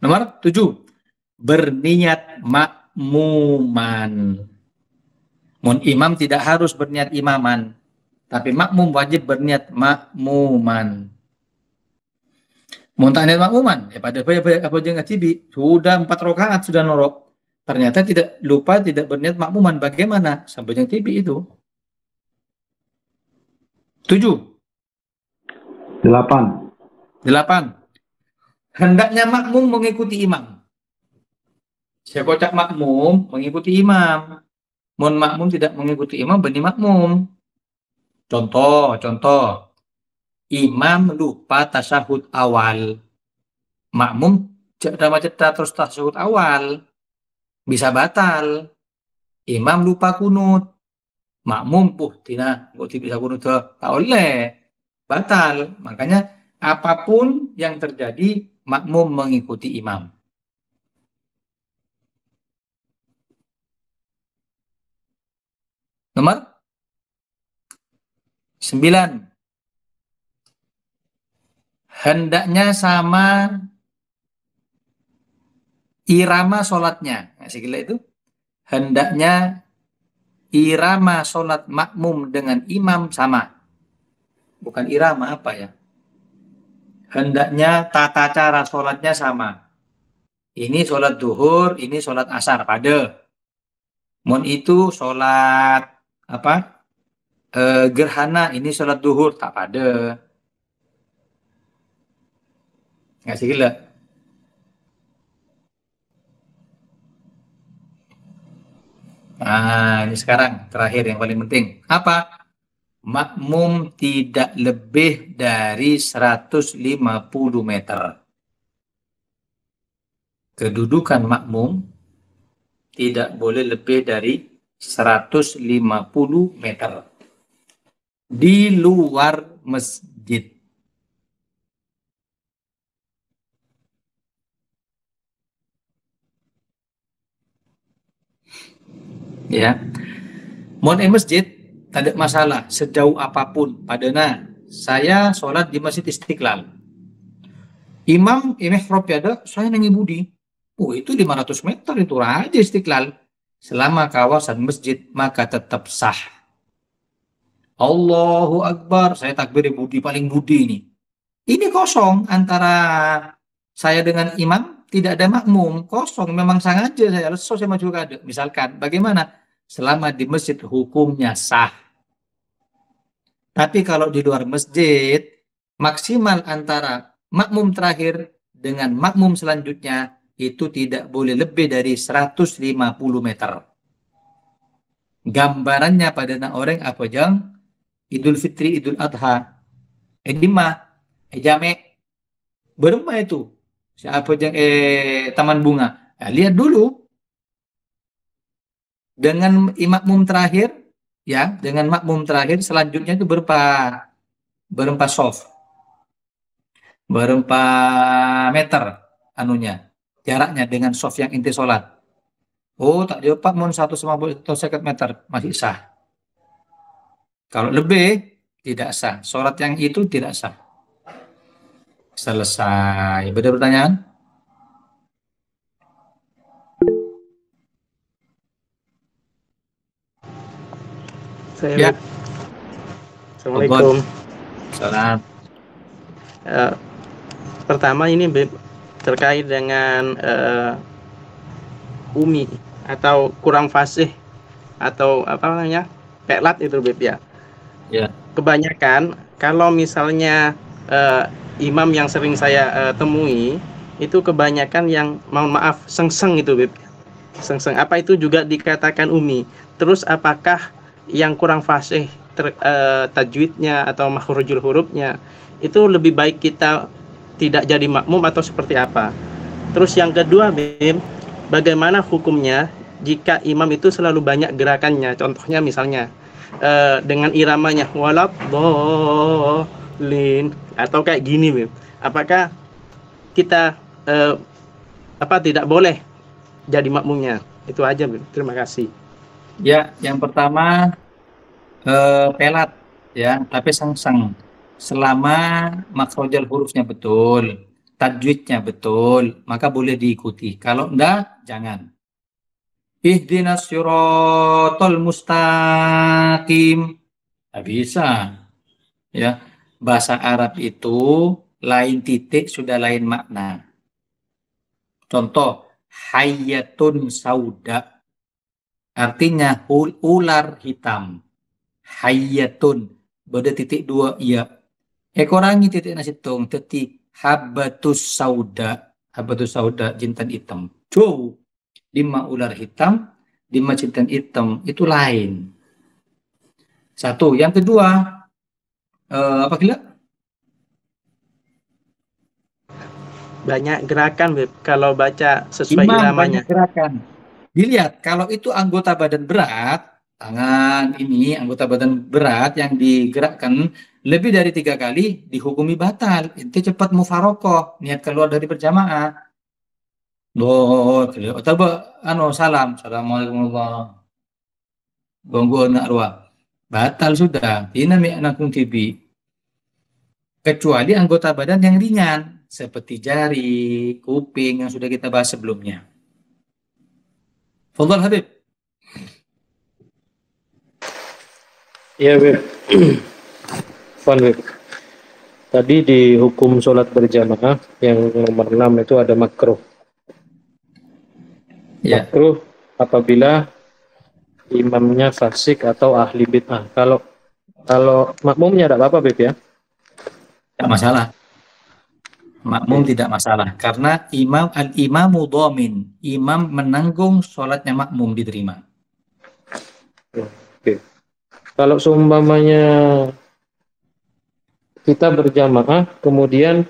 nomor 7. Berniat makmuman. Mun imam tidak harus berniat imaman, tapi makmum wajib berniat makmuman. Mun tak niat makmuman, pada apa jangan tibi sudah 4 rakaat sudah norok. Ternyata tidak berniat makmuman. Bagaimana? Sampai yang tibi itu. 7. 8. Hendaknya makmum mengikuti imam. Saya kocak makmum mengikuti imam. Mun makmum tidak mengikuti imam, benih makmum. Contoh. Imam lupa tasyahud awal. Makmum cedera terus tasyahud awal. Bisa batal. Imam lupa kunut. Makmum tidak bisa kunut. Tak oleh. Batal. Makanya apapun yang terjadi, makmum mengikuti imam. Nomor 9. Hendaknya sama irama sholatnya. Itu. Hendaknya irama sholat makmum dengan imam sama. Bukan irama apa ya? Hendaknya tata cara sholatnya sama. Ini sholat duhur, ini sholat asar pada. Mon itu sholat apa? Gerhana, ini sholat duhur tak pada. Nggak sih gila. Nah, ini sekarang terakhir yang paling penting. Apa? Makmum tidak lebih dari 150 meter. Kedudukan makmum tidak boleh lebih dari 150 meter di luar masjid. Ya, mau masjid tidak masalah sejauh apapun. Padahal saya sholat di Masjid Istiqlal. Imam mihrab ada, saya nangi budi. Oh, itu 500 meter itu aja Istiqlal. Selama kawasan masjid maka tetap sah. Allahu Akbar, saya takbir budi paling budi ini. Ini kosong antara saya dengan imam, tidak ada makmum, kosong. Memang sengaja saya maju kada. Misalkan, bagaimana? Selama di masjid hukumnya sah. Tapi kalau di luar masjid, maksimal antara makmum terakhir dengan makmum selanjutnya itu tidak boleh lebih dari 150 meter. Gambarannya pada orang apa jang? Idul Fitri, Idul Adha. Edima, jame, berapa itu? Siapa yang taman bunga? Nah, lihat dulu dengan makmum terakhir, ya, dengan makmum terakhir selanjutnya itu berapa soft, berapa meter anunya jaraknya dengan soft yang inti sholat. Oh, tak dapat mun 150 atau 50 meter masih sah. Kalau lebih tidak sah. Sholat yang itu tidak sah. Selesai. Beda pertanyaan? Saya Ya. Assalamualaikum. Salam. Pertama ini terkait dengan umi atau kurang fasih atau apa namanya pelat itu Beb ya. Ya. Kebanyakan kalau misalnya imam yang sering saya temui itu kebanyakan yang mohon maaf sengseng itu Beb. Sengseng apa itu juga dikatakan umi. Terus apakah yang kurang fasih tajwidnya atau makhrajul hurufnya itu lebih baik kita tidak jadi makmum atau seperti apa? Terus yang kedua Beb, bagaimana hukumnya jika imam itu selalu banyak gerakannya? Contohnya misalnya dengan iramanya walad dolin atau kayak gini Beb. Apakah kita tidak boleh jadi makmumnya? Itu aja Beb. Terima kasih. Ya, yang pertama pelat ya, tapi sengseng. Selama makhrajal hurufnya betul, tajwidnya betul, maka boleh diikuti. Kalau enggak, jangan. Ihdinas siratal mustaqim. Nggak bisa. Ya, bahasa Arab itu lain titik sudah lain makna. Contoh, hayyatun sauda. Artinya ular hitam. Hayyatun. Beda titik dua, iya. Ekorangi titik nasitung, titik habatus sauda. Habatus sauda, jintan hitam. Jauh. Lima ular hitam, lima jintan hitam. Itu lain. Satu. Yang kedua, apa gila? Banyak gerakan Beb, kalau baca sesuai Imam iramanya. banyak gerakan. Dilihat, kalau itu anggota badan berat, tangan ini anggota badan berat yang digerakkan lebih dari 3 kali dihukumi batal. Inti cepat mufarokoh, niat keluar dari berjamaah. Salam. Assalamualaikum warahmatullahi wabarakatuh. Arwah. Batal sudah. Ini anakum tibi. Kecuali anggota badan yang ringan, seperti jari, kuping yang sudah kita bahas sebelumnya. Fadhal Habib. Iya, Beb. Beb. Tadi di hukum sholat berjamaah yang nomor 6 itu ada makruh. Ya. Makruh apabila imamnya fasik atau ahli bid'ah. Kalau makmumnya tidak apa-apa, Beb ya? Tidak masalah. Makmum tidak masalah karena al-imamu dhamin, imam menanggung sholatnya makmum diterima. Oke. Kalau seumpamanya kita berjamaah, kemudian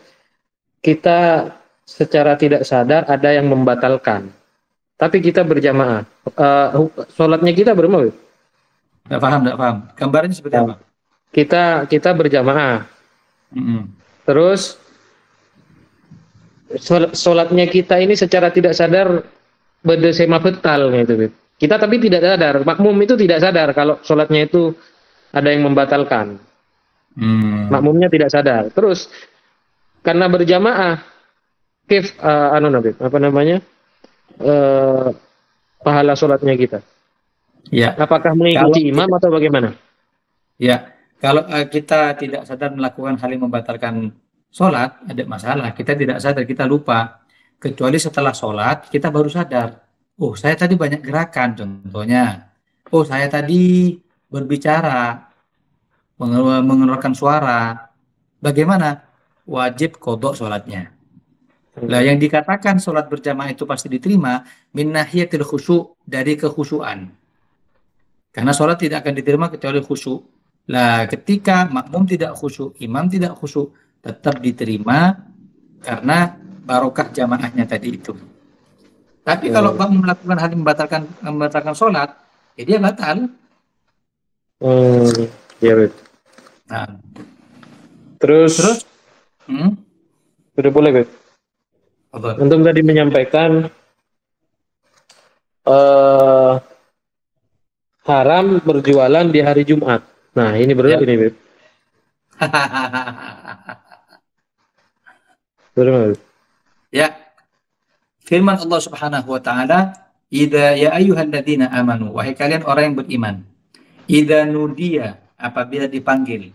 kita secara tidak sadar ada yang membatalkan, tapi kita berjamaah, sholatnya kita berapa? Tidak paham. Gambarnya seperti apa? Kita berjamaah, terus sholatnya kita ini secara tidak sadar berdesema betal gitu. Kita tapi tidak sadar, makmum itu tidak sadar kalau sholatnya itu ada yang membatalkan. Makmumnya tidak sadar. Terus karena berjamaah, pahala sholatnya kita. Ya. Apakah mengikuti imam atau bagaimana? Ya, kalau kita tidak sadar melakukan hal yang membatalkan sholat, ada masalah. Kita tidak sadar, kita lupa. Kecuali setelah sholat, kita baru sadar. Oh, saya tadi banyak gerakan, contohnya. Oh, saya tadi berbicara, mengeluarkan suara. Bagaimana? Wajib qadha sholatnya. Nah, yang dikatakan sholat berjamaah itu pasti diterima, min nahiyatil khusyuk, dari kekhusyuan. Karena sholat tidak akan diterima kecuali khusyuk. Nah, ketika makmum tidak khusyuk, imam tidak khusyuk, tetap diterima karena barokah jamaahnya tadi itu. Tapi kalau makmum melakukan hal yang membatalkan sholat, ya dia batal. Ya betul. Nah, terus sudah boleh, Bet? Antum tadi menyampaikan haram berjualan di hari Jumat. Nah, ini benar ini, Beb. Benar. Ya. Firman Allah Subhanahu wa taala, "Idza ya ayyuhalladzina amanu", wahai kalian orang yang beriman. Idza nudiya, apabila dipanggil,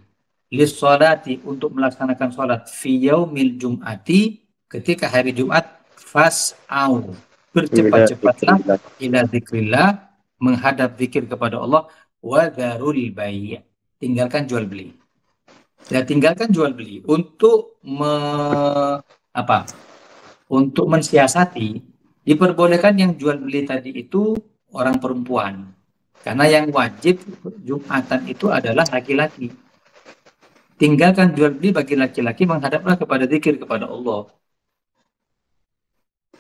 lis-sholati, untuk melaksanakan salat, fi yaumil jum'ati, ketika hari Jumat, fas'au, bercepat-cepatlah ila dzikrillah, menghadap zikir kepada Allah, wa dzarul bai', tinggalkan jual beli. Ya, tinggalkan jual beli untuk untuk mensiasati. Diperbolehkan yang jual beli tadi itu orang perempuan, karena yang wajib Jumatan itu adalah laki-laki. Tinggalkan jual beli bagi laki-laki, menghadaplah kepada zikir kepada Allah.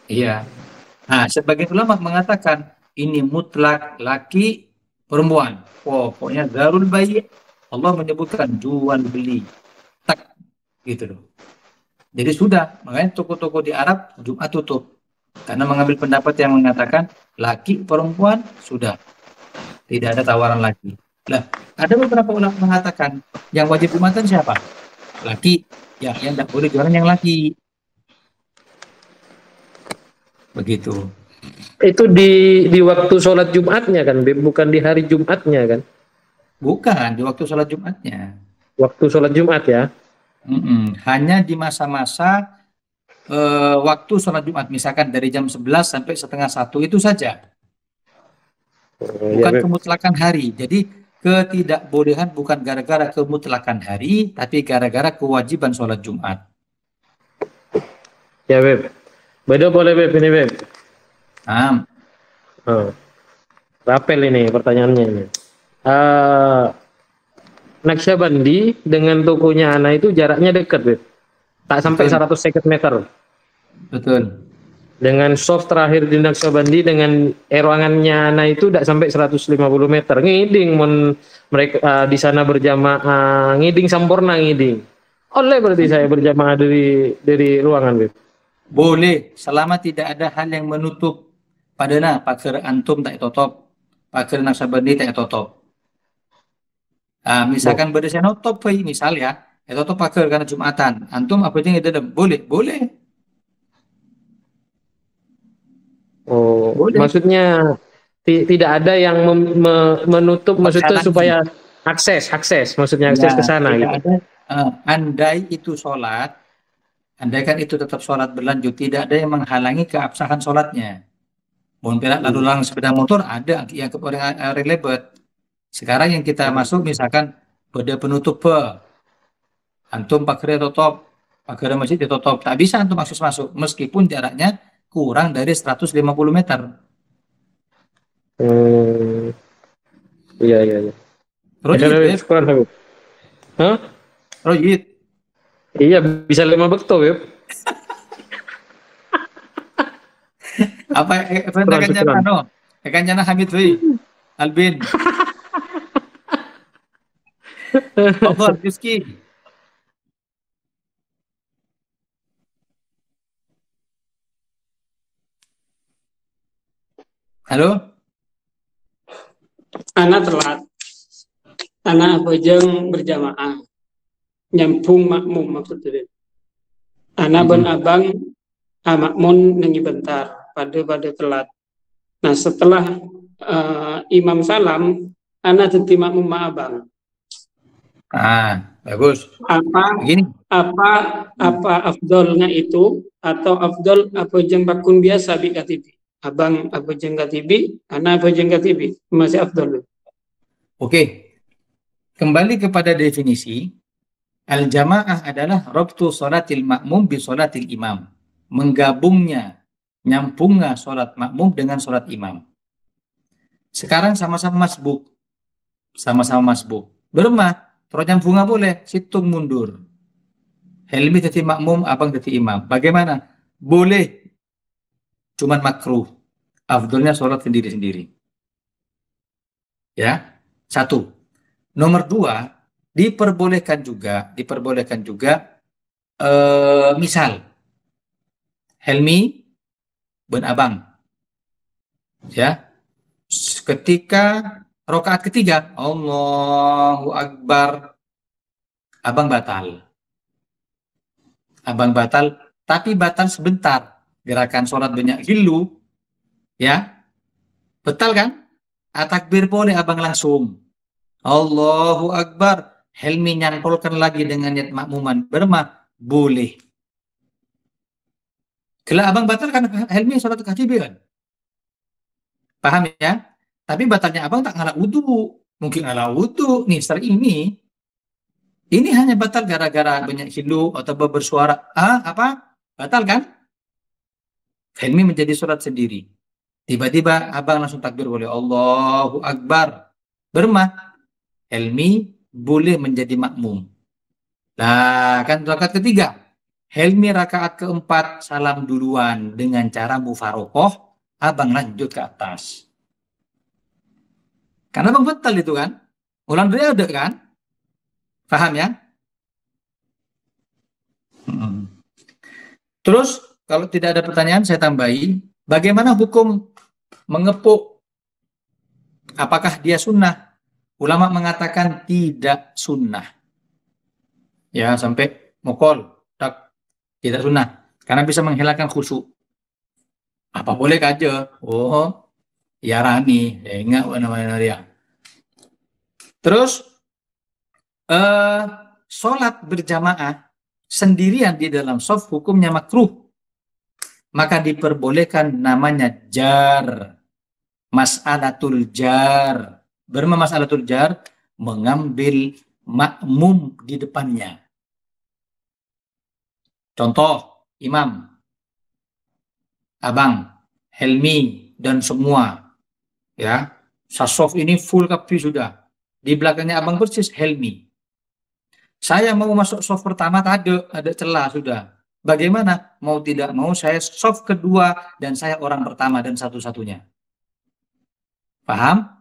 Iya. Nah, sebagian ulama mengatakan ini mutlak laki perempuan. Pokoknya dzarul bai', Allah menyebutkan jual beli, tak gitu loh. Jadi sudah, makanya toko-toko di Arab Jumat tutup karena mengambil pendapat yang mengatakan laki perempuan sudah tidak ada tawaran lagi. Lah, ada beberapa ulama mengatakan yang wajib Jumatan siapa? Laki. Yang tidak boleh jualan yang laki. Begitu. Itu di waktu sholat Jumatnya kan, bukan di hari Jumatnya kan? Bukan, di waktu sholat Jumatnya. Waktu sholat Jumat ya? Hanya di masa-masa waktu sholat Jumat, misalkan dari jam 11 sampai setengah 1 itu saja. Bukan kemutlakan hari. Jadi ketidakbolehan bukan gara-gara kemutlakan hari, tapi gara-gara kewajiban sholat Jumat. Ya, Beb. Beda boleh, Beb, ini, Beb. Rapel ini pertanyaannya ini. Naqsyabandi dengan tokonya Ana itu jaraknya dekat, Beb. Tak sampai 150 meter. Betul. Dengan soft terakhir di Naqsyabandi dengan ruangannya Ana itu tidak sampai 150 meter. Ngiding mereka di sana berjamaah, ngiding sampurna ngiding. Oleh berarti saya berjamaah dari ruangan, Beb. Boleh, selama tidak ada hal yang menutup padana paker antum tak tutup, paker Naqsyabandi tak tutup. Misalkan berdasarkan nutup, misal ya, tutup paker karena Jumatan, antum apa yang ada boleh. Boleh. Maksudnya tidak ada yang menutup, maksudnya supaya akses maksudnya akses ke sana gitu. Andai itu sholat, andai kan itu tetap sholat berlanjut, tidak ada yang menghalangi keabsahan sholatnya. Mohon perak lalu lalang sepeda motor ada yang ke orang relebet. Sekarang yang kita masuk misalkan pada penutup antum pakai tutup, pakai masjid ditutup. Tak bisa antum masuk meskipun jaraknya kurang dari 150 meter. Iya, iya, iya. Rojit, Beb. Sekolah aku. Hah? Rojit. Iya, bisa 5 bekto, Beb. Apa Syukran. Kancana Hamid Wei Albin. Tafadhol Rizky. Halo? Anak telat, anak bojeng berjamaah, nyampung makmum maksudnya. Anak ben abang, makmun nengi bentar, pada telat. Nah setelah imam salam, anak teti makmum abang. Bagus. Begini. Apa afdolnya itu atau afdol apa jeng bakun biasa bi katibi? Abang apa jeng katibi, anak apa jeng katibi? Masih afdol. Oke. Kembali kepada definisi, al-jamaah adalah rabtu sholatil makmum bi sholatil imam. Menggabungnya, nyambungnya sholat makmum dengan sholat imam. Sekarang sama-sama masbuk. Bermah, terus nyambung nggak boleh, situng mundur. Helmi jadi makmum, abang jadi imam. Bagaimana? Boleh. Cuman makruh. Afdolnya sholat sendiri-sendiri. Ya, satu. Nomor dua, diperbolehkan juga misal Helmi ben abang, ya, ketika rakaat ketiga Allahu Akbar, abang batal, tapi batal sebentar, gerakan sholat banyak hilu, ya, betul kan? Takbir boleh abang langsung Allahu Akbar, Helmi nyantolkan lagi dengan niat makmuman, bermah boleh. Kalau abang batal kan Helmi sholat KJB kan? Paham ya? Tapi batalnya abang tak ngalah wudu. Mungkin ngalah wudu nih ini hanya batal gara-gara banyak hilu atau bersuara. Apa? Batal kan? Helmi menjadi sholat sendiri. Tiba-tiba abang langsung takbir boleh Allahu Akbar. Bermah Helmi boleh menjadi makmum. Nah, kan rakaat ketiga. Helmi rakaat keempat salam duluan dengan cara mufarokoh, abang lanjut ke atas. Karena abang betul itu kan. Ulang dari ada kan. Paham ya? Terus kalau tidak ada pertanyaan saya tambahi, bagaimana hukum mengepuk? Apakah dia sunnah? Ulama mengatakan tidak sunnah. Ya, sampai mokol, tidak sunnah. Karena bisa menghilangkan khusyuk. Apa boleh aja? Oh, ya rani, enggak mana-mana dia. Terus, sholat berjamaah sendirian di dalam shaf hukumnya makruh. Maka diperbolehkan namanya jar. Mas'alatul jar. Mas'alatul jar, mengambil makmum di depannya. Contoh, imam, abang, Helmi, dan semua. Ya, sassof ini full kapi sudah. Di belakangnya abang persis Helmi. Saya mau masuk soft pertama, ada celah sudah. Bagaimana? Mau tidak mau saya soft kedua dan saya orang pertama dan satu-satunya. Paham?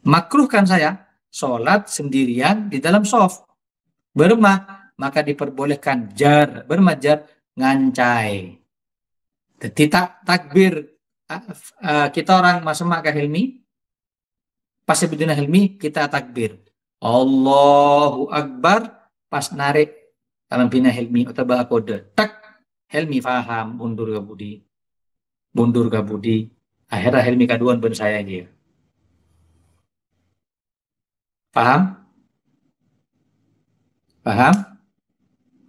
Makruh kan saya sholat sendirian di dalam soft. Bermah, maka diperbolehkan jar. Bermah jar, ngancai. Takbir kita orang masuk ke Helmi, pas sebetulnya Helmi kita takbir Allahu Akbar, pas narik dalam bina Helmi atau kode tak Helmi faham mundur ke budi akhirnya Helmi kaduan ben saya dia paham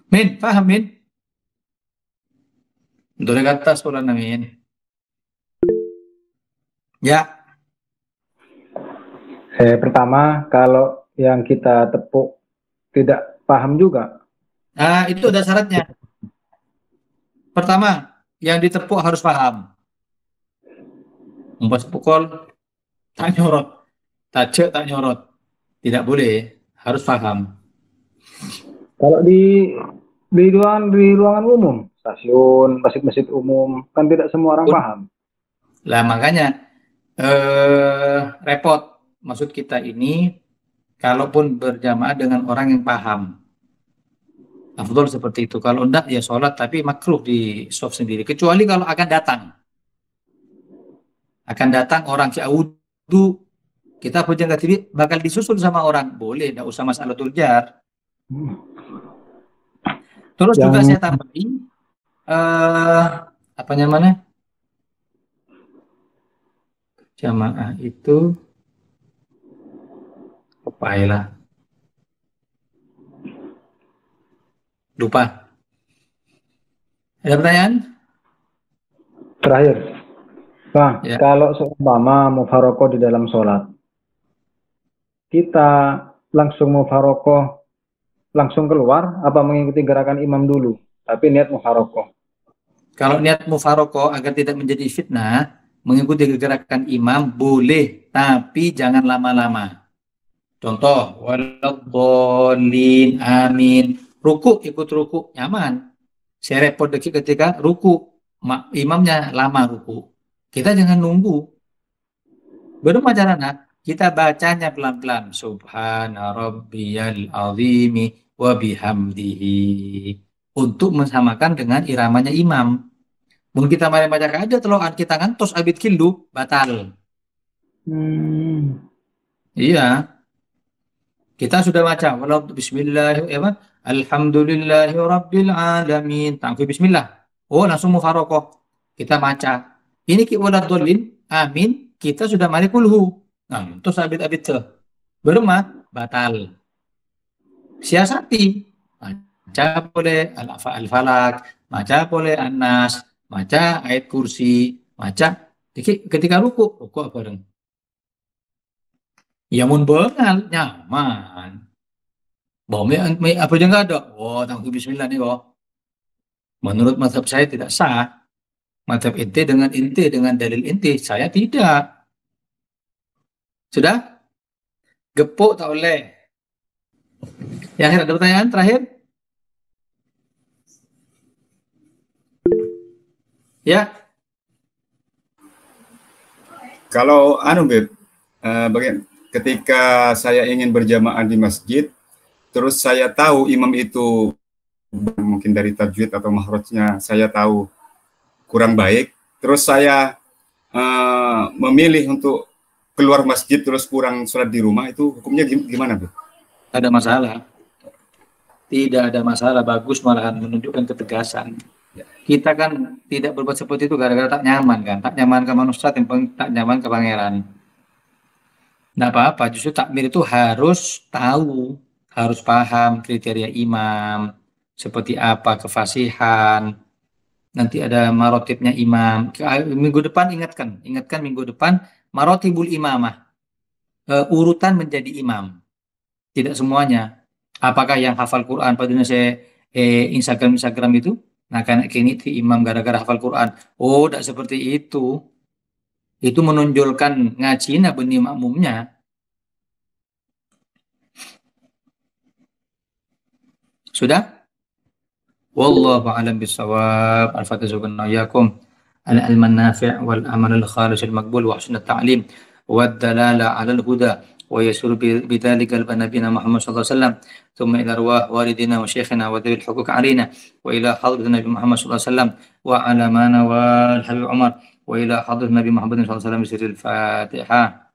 Min paham Min untuk kata sekolah namin Ya, Pertama, kalau yang kita tepuk tidak paham juga. nah itu ada syaratnya. Pertama, yang ditepuk harus paham. Pas pukul tak nyorot, tajak tak nyorot. Tidak boleh, harus paham. Kalau di ruangan umum, stasiun, masjid-masjid umum, kan tidak semua orang paham. Lah makanya repot. Maksud kita ini, kalaupun berjamaah dengan orang yang paham, afdol seperti itu. Kalau enggak ya sholat, tapi makruh di soft sendiri. Kecuali kalau akan datang orang syahudhu, kita pujian TV bakal disusul sama orang, boleh, enggak usah masalah jar. Terus juga saya tambahin apa namanya, jamaah itu apa lah, lupa. Ada pertanyaan? Terakhir, Bang, Ya. kalau seumpama mufarokoh di dalam sholat, kita langsung mufarokoh langsung keluar, apa mengikuti gerakan imam dulu, tapi niat mufarokoh? Kalau niat mufarokoh agar tidak menjadi fitnah, mengikuti gerakan imam boleh, tapi jangan lama-lama. Contoh, waladhdallin, amin. Ruku, ikut ruku, nyaman. Saya repot ketika ruku, imamnya lama ruku. Kita jangan nunggu. Bagaimana caranya? Kita bacanya pelan-pelan. Subhana rabbiyal azimi wa bihamdihi. Untuk mensamakan dengan iramanya imam. Mungkin kita mari baca aja kalau kita ngantos abid kildu, batal. Iya. Kita sudah baca walau bismillahirrahmanirrahim, alhamdulillahirabbil alamin, tangku bismillah. Oh, langsung mufarokoh. Kita baca. Ini ki waladhdallin, amin, kita sudah mari kulhu. Nah, terus abid-abid tuh. Bermah batal. Siasati. Baca boleh al-falak, baca boleh an-nas, baca ayat kursi, baca ketika ruku bareng. Ya mun bengal nyaman. Bahwa apa aja nggak ada. Oh, tangku bismillah nih, oh. Menurut mazhab saya tidak sah. Mazhab inti dengan dalil inti, saya tidak. Sudah? Gepuk tak oleh. Ya, ada pertanyaan terakhir? Ya. Kalau Beb, ketika saya ingin berjamaah di masjid, terus saya tahu imam itu mungkin dari tajwid atau mahrojnya saya tahu kurang baik, terus saya memilih untuk keluar masjid terus kurang sholat di rumah, itu hukumnya gimana, Bu? Ada masalah. Tidak ada masalah, bagus, malahan menunjukkan ketegasan. Kita kan tidak berbuat seperti itu gara-gara tak nyaman kan, tak nyaman ke manusia, tak nyaman ke pangeran. Nggak apa-apa, justru takmir itu harus tahu, harus paham kriteria imam, seperti apa kefasihan. Nanti ada marotibnya imam. Minggu depan ingatkan minggu depan marotibul imamah, urutan menjadi imam. Tidak semuanya. Apakah yang hafal Quran pada saya Instagram itu, nah karena kini imam gara-gara hafal Quran. Oh, tidak seperti itu. Itu menonjolkan ngaji benih makmumnya. Sudah? Wallahu a'lam bissawab. Al-Fatihah yakum al-ilm an-nafi' wal amal al-khalis al-maqbul wa husn at-ta'lim wa ad-dalala 'ala al-huda wa yasur bidzalika al-nabiyina Muhammad sallallahu alaihi wasallam thumma ila arwah walidina wa shaykhina wa dhil huquq 'alaina wa ila hadratin Nabi Muhammad sallallahu alaihi wasallam wa 'ala mana wal Habib Umar wa ila hadratin Nabi Muhammad sallallahu alaihi wasallam bisiril Fatihah.